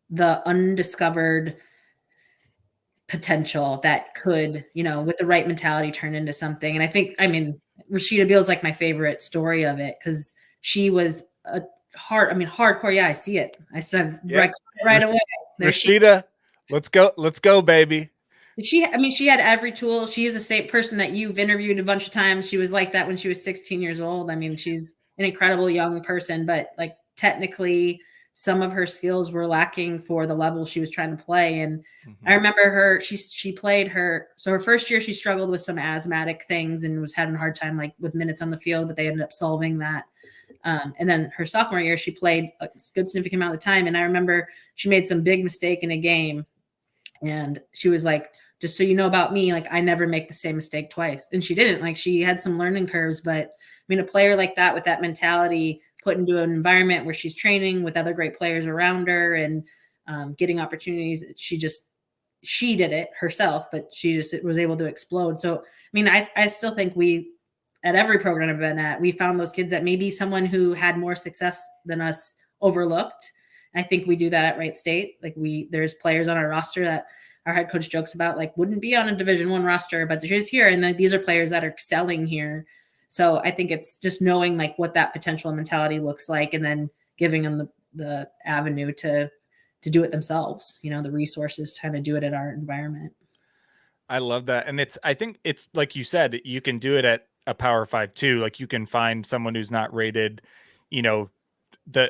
the undiscovered potential that could, with the right mentality, turn into something. And Rashida Beal is like my favorite story of it, because she was a hardcore. Yeah, I see it. I said right away.
Rashida, let's go, baby.
She had every tool. She's the same person that you've interviewed a bunch of times. She was like that when she was 16 years old. I mean, she's an incredible young person, but like technically some of her skills were lacking for the level she was trying to play. And I remember her, she played so her first year, she struggled with some asthmatic things and was having a hard time like with minutes on the field, but they ended up solving that. And then her sophomore year, she played a good significant amount of time. And I remember she made some big mistake in a game, and she was like, just so you know about me, like I never make the same mistake twice. And she didn't. Like she had some learning curves, but a player like that with that mentality put into an environment where she's training with other great players around her and getting opportunities, she did it herself, but she just was able to explode. So, I still think at every program I've been at, we found those kids that maybe someone who had more success than us overlooked. I think we do that at Wright State. Like there's players on our roster that our head coach jokes about, like wouldn't be on a Division I roster, but they're just here. And then these are players that are excelling here. So I think it's just knowing like what that potential mentality looks like, and then giving them the avenue to do it themselves, the resources to kind of do it at our environment.
I love that. And I think it's like you said, you can do it at a Power 5 too. Like you can find someone who's not rated,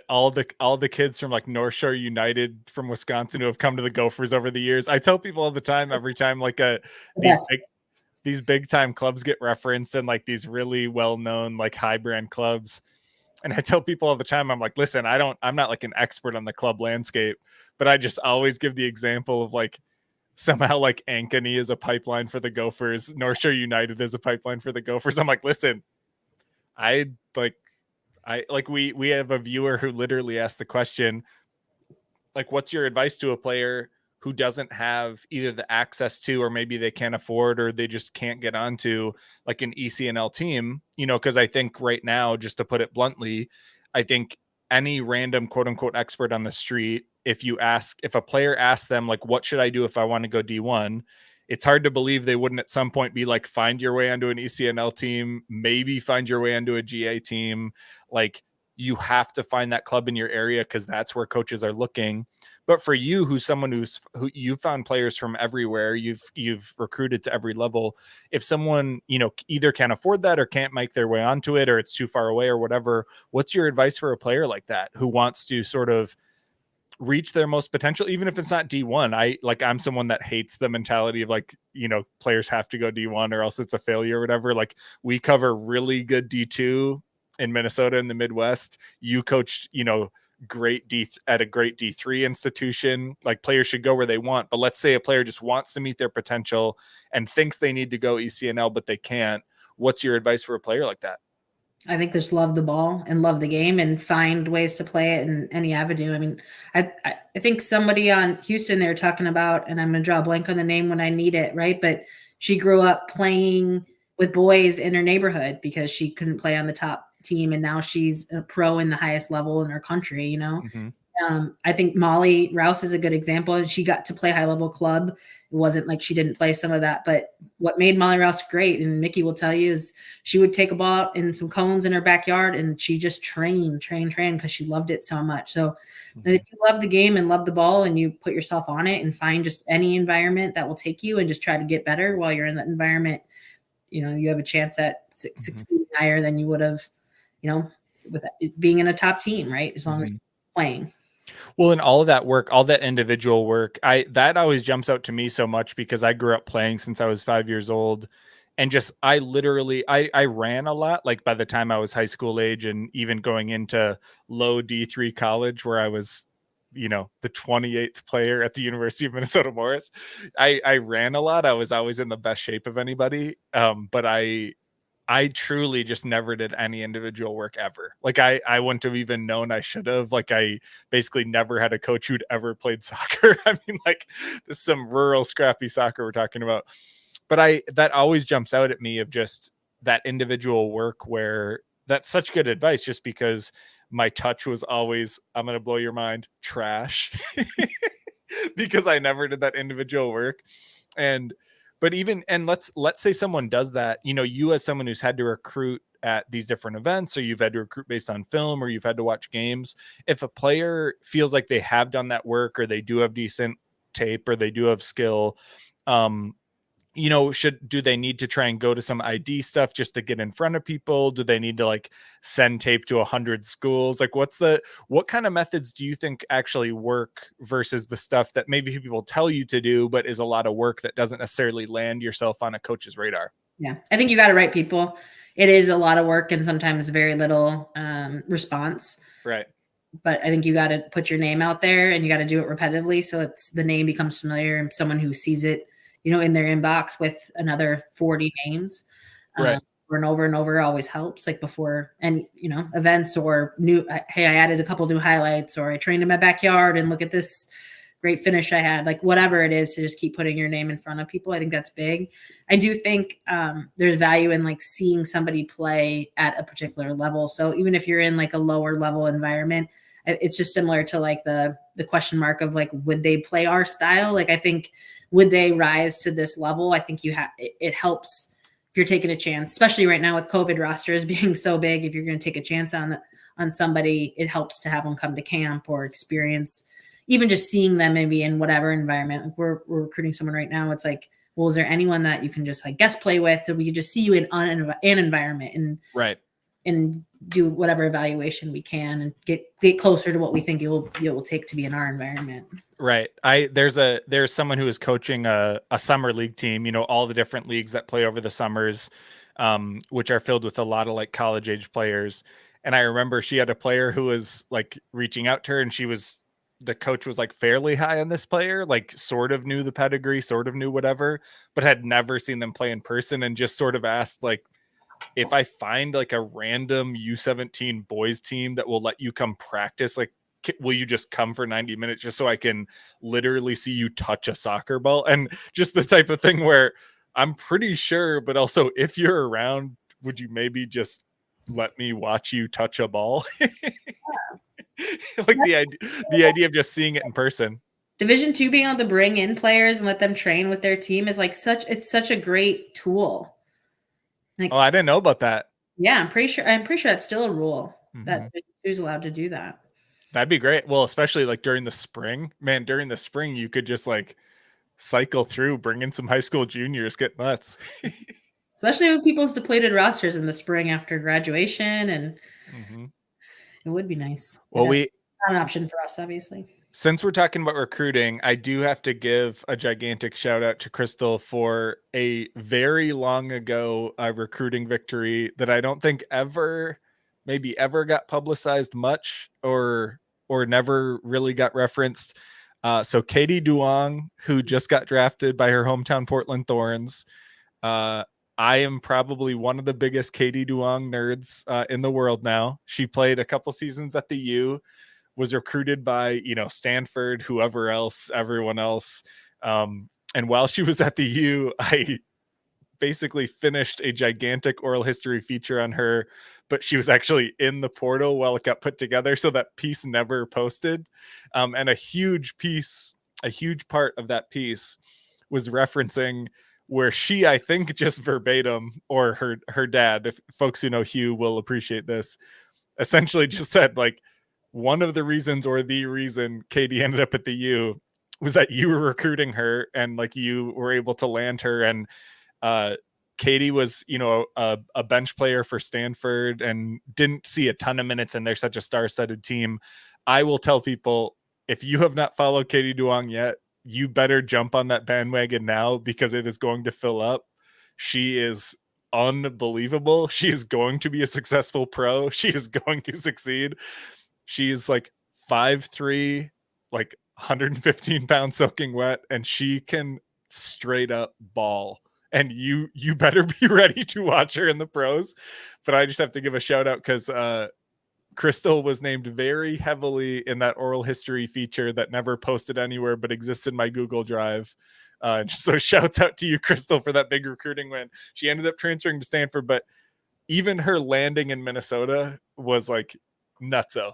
all the kids from like North Shore United from Wisconsin who have come to the Gophers over the years. I tell people all the time, every time like these big time clubs get referenced, and like these really well-known like high brand clubs. And I tell people all the time, I'm like, listen, I'm not like an expert on the club landscape, but I just always give the example of like somehow like Ankeny is a pipeline for the Gophers. North Shore United is a pipeline for the Gophers. I'm like, listen, we have a viewer who literally asked the question, like, what's your advice to a player who doesn't have either the access to, or maybe they can't afford, or they just can't get onto like an ECNL team, because I think right now, just to put it bluntly, I think any random quote unquote expert on the street, if a player asks them like, what should I do if I want to go D1? It's hard to believe they wouldn't at some point be like, find your way onto an ECNL team, maybe find your way onto a GA team. Like you have to find that club in your area, because that's where coaches are looking. But for you, who you found players from everywhere, you've recruited to every level. If someone, either can't afford that or can't make their way onto it, or it's too far away or whatever, what's your advice for a player like that who wants to sort of reach their most potential, even if it's not D1? I'm someone that hates the mentality of like, players have to go D1 or else it's a failure or whatever. Like we cover really good D2 in Minnesota in the Midwest. You coached, at a great D3 institution. Like players should go where they want, but let's say a player just wants to meet their potential and thinks they need to go ECNL, but they can't. What's your advice for a player like that?
I think just love the ball and love the game and find ways to play it in any avenue. I think somebody on Houston, they were talking about, and I'm going to draw a blank on the name when I need it, right? But she grew up playing with boys in her neighborhood because she couldn't play on the top team. And now she's a pro in the highest level in her country,
Mm-hmm.
I think Molly Rouse is a good example, and she got to play high level club. It wasn't like she didn't play some of that, but what made Molly Rouse great, and Mickey will tell you, is she would take a ball out in some cones in her backyard and she just trained because she loved it so much. So if you love the game and love the ball and you put yourself on it and find just any environment that will take you and just try to get better while you're in that environment, you have a chance at succeeding higher than you would have, with being in a top team, right? As long as you're playing.
Well, and all of that work, all that individual work, that always jumps out to me so much because I grew up playing since I was 5 years old. And just, I ran a lot, like by the time I was high school age and even going into low D3 college where I was, the 28th player at the University of Minnesota Morris. I ran a lot. I was always in the best shape of anybody. But I truly just never did any individual work ever. Like I wouldn't have even known I should have. Like I basically never had a coach who'd ever played soccer. I mean, like this is some rural scrappy soccer we're talking about. But that always jumps out at me of just that individual work where that's such good advice just because my touch was always, I'm going to blow your mind, trash because I never did that individual work. And but even, and let's say someone does that, you as someone who's had to recruit at these different events, or you've had to recruit based on film, or you've had to watch games, if a player feels like they have done that work, or they do have decent tape, or they do have skill, um do they need to try and go to some ID stuff just to get in front of people? Do they need to like send tape to 100 schools? Like what kind of methods do you think actually work versus the stuff that maybe people tell you to do, but is a lot of work that doesn't necessarily land yourself on a coach's radar?
Yeah, I think you got to write people. It is a lot of work and sometimes very little response.
Right.
But I think you got to put your name out there and you got to do it repetitively. So the name becomes familiar and someone who sees it, in their inbox with another 40 names
right.
Over and over always helps, like before, and, events or hey, I added a couple new highlights, or I trained in my backyard and look at this great finish I had, like whatever it is, to just keep putting your name in front of people. I think that's big. I do think there's value in like seeing somebody play at a particular level. So even if you're in like a lower level environment, it's just similar to like the question mark of like, would they play our style? Like, I think, would they rise to this level? I think it helps if you're taking a chance, especially right now with COVID rosters being so big. If you're going to take a chance on somebody, it helps to have them come to camp or experience, even just seeing them maybe in whatever environment. Like we're recruiting someone right now. It's like, well, is there anyone that you can just like guest play with, that we could just see you in an environment and
right.
and do whatever evaluation we can and get closer to what we think it will take to be in our environment.
Right. There's someone who is coaching a summer league team, all the different leagues that play over the summers, which are filled with a lot of like college age players. And I remember she had a player who was like reaching out to her, and the coach was like fairly high on this player, like sort of knew the pedigree, sort of knew whatever, but had never seen them play in person, and just sort of asked like, if I find like a random U17 boys team that will let you come practice, like, will you just come for 90 minutes just so I can literally see you touch a soccer ball? And just the type of thing where I'm pretty sure, but also if you're around, would you maybe just let me watch you touch a ball? Like the idea of just seeing it in person.
Division II being able to bring in players and let them train with their team is like it's such a great tool.
Like, I didn't know about that.
Yeah, I'm pretty sure that's still a rule that who's allowed to do that.
That'd be great. Well, especially like during the spring, man, during the spring, you could just like cycle through, bring in some high school juniors, get nuts.
Especially with people's depleted rosters in the spring after graduation. And it would be nice.
Well,
that's not an option for us, obviously.
Since we're talking about recruiting, I do have to give a gigantic shout out to Krystle for a very long ago recruiting victory that I don't think ever got publicized much or never really got referenced. So Katie Duong, who just got drafted by her hometown Portland Thorns. I am probably one of the biggest Katie Duong nerds in the world now. She played a couple seasons at the U, was recruited by, Stanford, whoever else, everyone else. And while she was at the U, I basically finished a gigantic oral history feature on her, but she was actually in the portal while it got put together. So that piece never posted. And a huge part of that piece was referencing where she, I think just verbatim, or her dad, if folks who know Hugh will appreciate this, essentially just said like, one of the reasons, or the reason Katie ended up at the U, was that you were recruiting her and like you were able to land her. And Katie was, a bench player for Stanford and didn't see a ton of minutes, and they're such a star-studded team. I will tell people if you have not followed Katie Duong yet, you better jump on that bandwagon now because it is going to fill up. She is unbelievable. She is going to be a successful pro. She is going to succeed. She is like 5'3", like 115 pounds soaking wet, and she can straight up ball. And you better be ready to watch her in the pros. But I just have to give a shout out because Krystle was named very heavily in that oral history feature that never posted anywhere but exists in my Google Drive. So shouts out to you, Krystle, for that big recruiting win. She ended up transferring to Stanford, but even her landing in Minnesota was like nutso.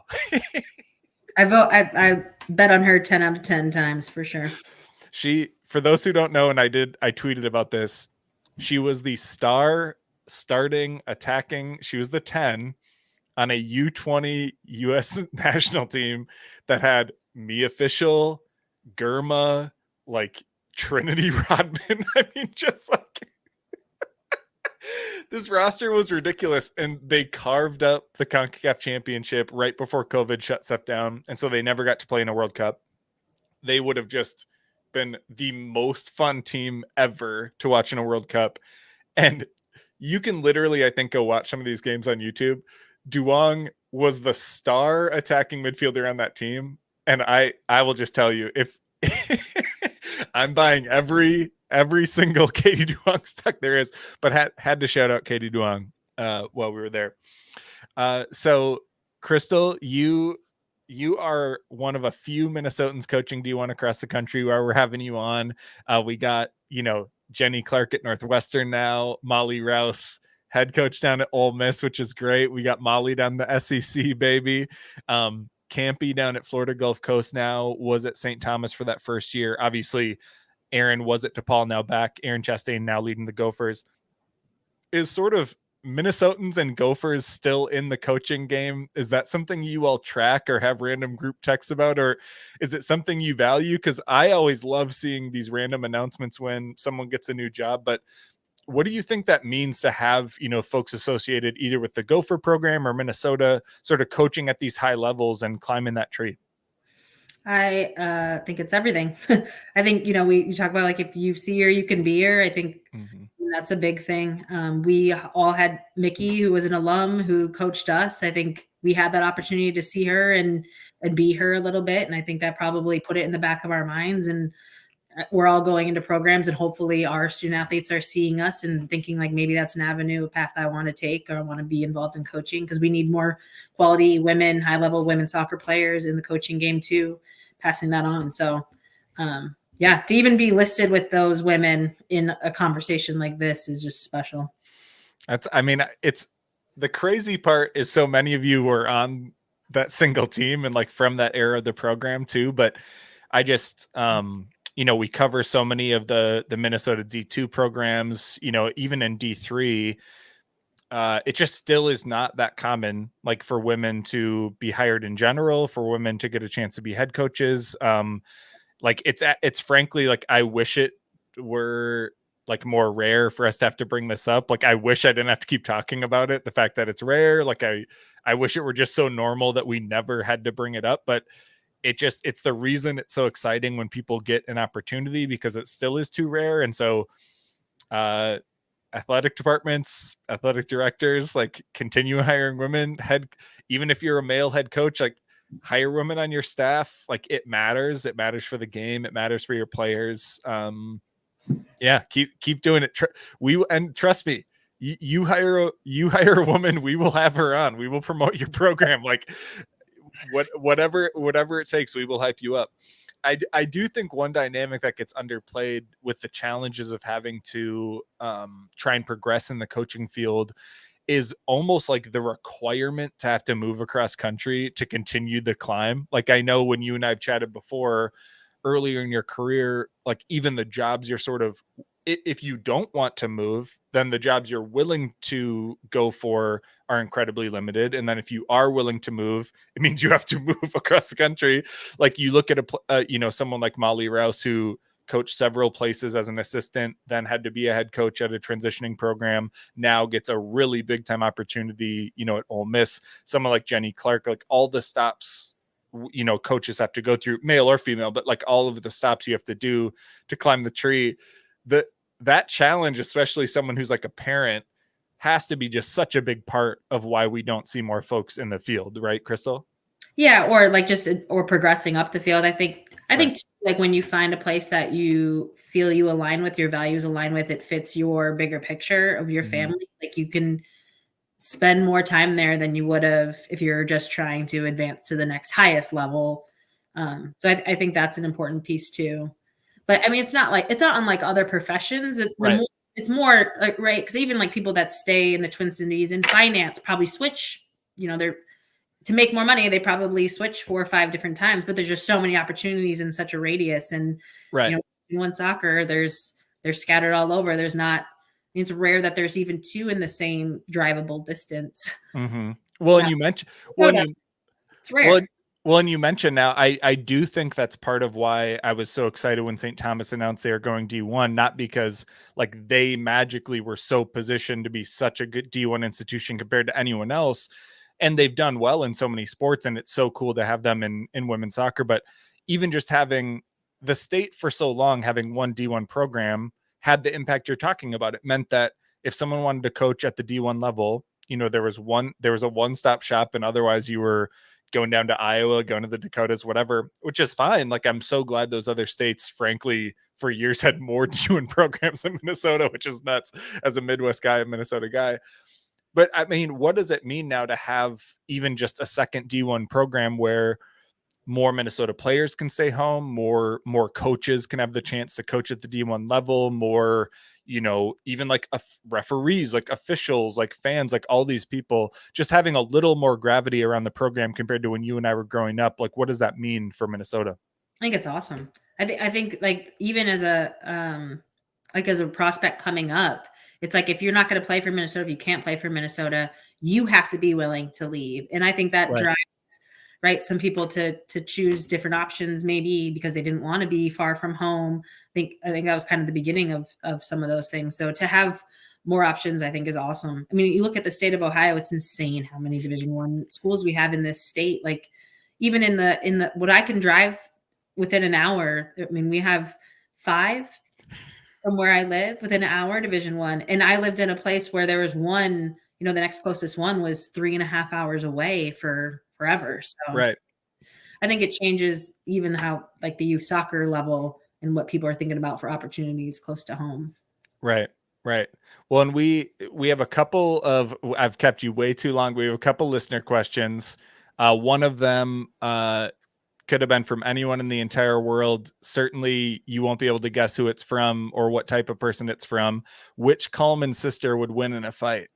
I bet on her 10 out of 10 times for sure.
She, for those who don't know, and I tweeted about this, she was the star starting attacking. She was the 10 on a U20 U.S. national team that had me official, Germa, like Trinity Rodman. I mean, just like this roster was ridiculous, and they carved up the CONCACAF championship right before COVID shut stuff down, and so they never got to play in a World Cup. They would have just been the most fun team ever to watch in a World Cup, and you can literally, I think, go watch some of these games on YouTube. Duong was the star attacking midfielder on that team, and I will just tell you, if I'm buying every single Katie Duong stock there is, but had to shout out Katie Duong while we were there. So Krystle, you are one of a few Minnesotans coaching D1 across the country where we're having you on. We got, Jenny Clark at Northwestern now, Molly Rouse, head coach down at Ole Miss, which is great. We got Molly down the SEC, baby. Campy down at Florida Gulf Coast now, was at St. Thomas for that first year. Obviously, Aaron was at DePaul, now back. Aaron Chastain now leading the Gophers. Is sort of Minnesotans and Gophers still in the coaching game? Is that something you all track or have random group texts about, or is it something you value? Because I always love seeing these random announcements when someone gets a new job, but what do you think that means to have, folks associated either with the Gopher program or Minnesota sort of coaching at these high levels and climbing that tree?
I think it's everything. I think, we talk about like, if you see her, you can be her. I think that's a big thing. We all had Mickey, who was an alum who coached us. I think we had that opportunity to see her and be her a little bit. And I think that probably put it in the back of our minds, and we're all going into programs, and hopefully our student athletes are seeing us and thinking like, maybe that's an avenue, a path I want to take, or I want to be involved in coaching, because we need more quality women, high level women soccer players in the coaching game too, passing that on. So to even be listed with those women in a conversation like this is just special.
It's the crazy part is so many of you were on that single team and like from that era of the program too. But I just, we cover so many of the Minnesota D2 programs, even in D3, it just still is not that common, like for women to be hired in general, for women to get a chance to be head coaches. Like it's frankly, like, I wish it were like more rare for us to have to bring this up. Like, I wish I didn't have to keep talking about it. The fact that it's rare, like I wish it were just so normal that we never had to bring it up, but it's the reason it's so exciting when people get an opportunity, because it still is too rare. And so, athletic departments, athletic directors, like, continue hiring women. Even if you're a male head coach, like, hire women on your staff. Like, it matters. It matters for the game. It matters for your players. Keep doing it. And trust me, you hire a woman, we will have her on. We will promote your program. Like, whatever it takes, we will hype you up. I do think one dynamic that gets underplayed with the challenges of having to try and progress in the coaching field is almost like the requirement to have to move across country to continue the climb. Like, I know when you and I've chatted before earlier in your career, like, even the jobs you're sort of, if you don't want to move, then the jobs you're willing to go for are incredibly limited. And then if you are willing to move, it means you have to move across the country. Like, you look at someone like Molly Rouse, who coached several places as an assistant, then had to be a head coach at a transitioning program, now gets a really big time opportunity, at Ole Miss. Someone like Jenny Clark, like, all the stops coaches have to go through, male or female, but like all of the stops you have to do to climb the tree. That challenge, especially someone who's like a parent, has to be just such a big part of why we don't see more folks in the field, right, Krystle?
Yeah, or progressing up the field. I think like when you find a place that you feel you align with, your values align with, it fits your bigger picture of your family. Like you can spend more time there than you would have if you're just trying to advance to the next highest level. So I think that's an important piece too. But I mean, it's not unlike other professions. It's more like, right. Because even like people that stay in the Twin Cities in finance probably switch, they're to make more money. They probably switch 4 or 5 different times, but there's just so many opportunities in such a radius. And, in one soccer, they're scattered all over. There's not, it's rare that there's even 2 in the same drivable distance.
Mm-hmm. Well, and you mentioned,
it's rare.
Well, and you mentioned now, I do think that's part of why I was so excited when St. Thomas announced they were going D1, not because like they magically were so positioned to be such a good D1 institution compared to anyone else. And they've done well in so many sports, and it's so cool to have them in women's soccer. But even just having the state for so long, having one D1 program had the impact you're talking about. It meant that if someone wanted to coach at the D1 level, there was a one-stop shop, and otherwise you were going down to Iowa, going to the Dakotas, whatever, which is fine. Like, I'm so glad those other states, frankly, for years had more D1 programs than Minnesota, which is nuts as a Midwest guy, a Minnesota guy. But I mean, what does it mean now to have even just a second D1 program where more Minnesota players can stay home, more coaches can have the chance to coach at the D1 level, more, even like referees, like officials, like fans, like all these people, just having a little more gravity around the program compared to when you and I were growing up. Like, what does that mean for Minnesota?
I think it's awesome. I think like even as a prospect coming up, it's like if you're not going to play for Minnesota, if you can't play for Minnesota, you have to be willing to leave. And I think that drives some people to choose different options, maybe because they didn't want to be far from home. I think that was kind of the beginning of some of those things. So to have more options, I think, is awesome. I mean, you look at the state of Ohio, it's insane how many Division I schools we have in this state. Like even in the what I can drive within an hour. I mean, we have 5 from where I live within an hour, Division I. And I lived in a place where there was one, the next closest one was 3.5 hours away for forever. So I think it changes even how like the youth soccer level and what people are thinking about for opportunities close to home.
Right. Well, and we have a couple of, I've kept you way too long. We have a couple listener questions. One of them, could have been from anyone in the entire world. Certainly you won't be able to guess who it's from or what type of person it's from. Which Kallman sister would win in a fight?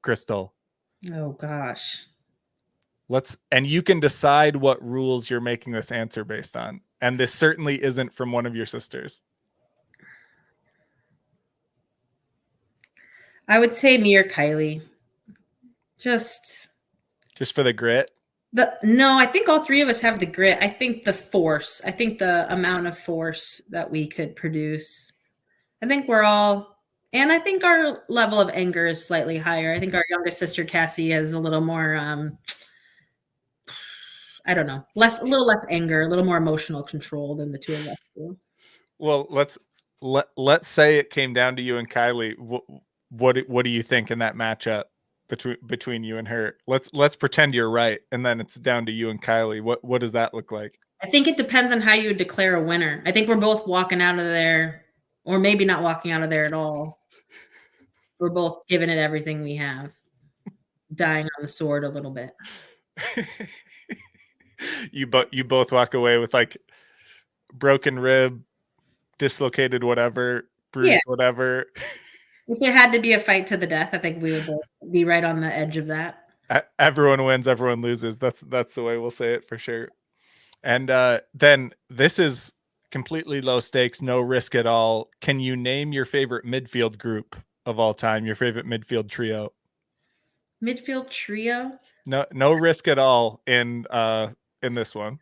Krystle.
Oh gosh.
And you can decide what rules you're making this answer based on. And this certainly isn't from one of your sisters.
I would say me or Kylie. Just
for the grit.
No, I think all 3 of us have the grit. I think the force. I think the amount of force that we could produce. I think and I think our level of anger is slightly higher. I think our youngest sister Cassie has a little more, I don't know, a little less anger, a little more emotional control than the 2 of us do. Well,
let's say it came down to you and Kylie. What do you think in that matchup between you and her? Let's pretend you're right, and then it's down to you and Kylie. What does that look like?
I think it depends on how you would declare a winner. I think we're both walking out of there, or maybe not walking out of there at all. We're both giving it everything we have, dying on the sword a little bit.
You both walk away with like broken rib, dislocated whatever, bruised whatever.
If it had to be a fight to the death, I think we would both be right on the edge of that.
Everyone wins, everyone loses. That's the way we'll say it for sure. And then this is completely low stakes, no risk at all. Can you name your favorite midfield group of all time? Your favorite midfield trio?
Midfield trio?
No risk at all in this one.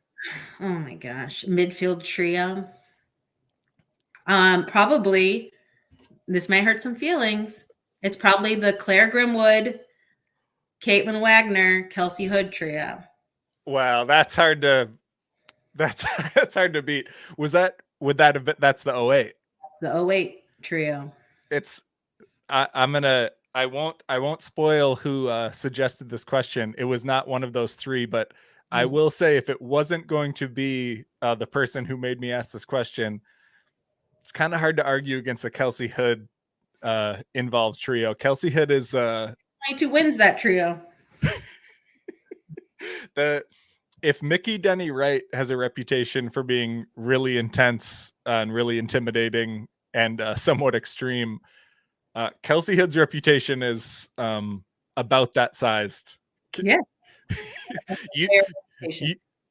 Oh my gosh, midfield trio. Probably. This might hurt some feelings. It's probably the Claire Grimwood, Caitlin Wagner, Kelsey Hood trio.
Wow, that's hard to that's that's hard to beat. Would that have been, that's the 08.
The '08 trio.
It's I won't spoil who suggested this question. It was not one of those three, but I will say if it wasn't going to be the person who made me ask this question, it's kind of hard to argue against a Kelsey Hood involved trio. Kelsey Hood is
22 wins that trio.
If Mickey Denny Wright has a reputation for being really intense and really intimidating and somewhat extreme, Kelsey Hood's reputation is about that sized.
Yeah.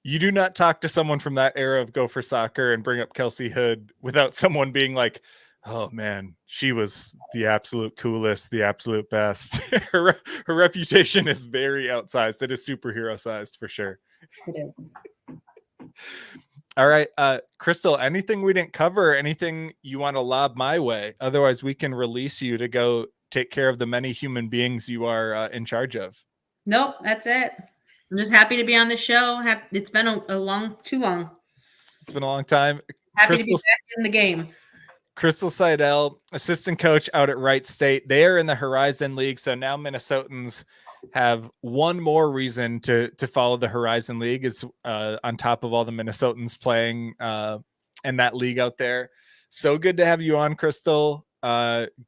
you do not talk to someone from that era of Gopher soccer and bring up Kelsey Hood without someone being like, oh man, she was the absolute coolest, the absolute best. her reputation is very outsized. It is superhero sized for sure.
It is.
All right, Krystle, anything we didn't cover, anything you want to lob my way? Otherwise, we can release you to go take care of the many human beings you are in charge of.
Nope, that's it. I'm just happy to be on the show. It's been too long.
It's been a long time.
Happy to be back in the game.
Krystle Seidel, assistant coach out at Wright State. They are in the Horizon League, so now Minnesotans have one more reason to follow the Horizon League. Is on top of all the Minnesotans playing in that league out there. So good to have you on, Krystle.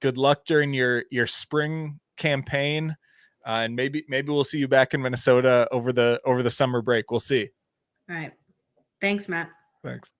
Good luck during your spring campaign, and maybe we'll see you back in Minnesota over the summer break. We'll see.
All right. Thanks, Matt.
Thanks.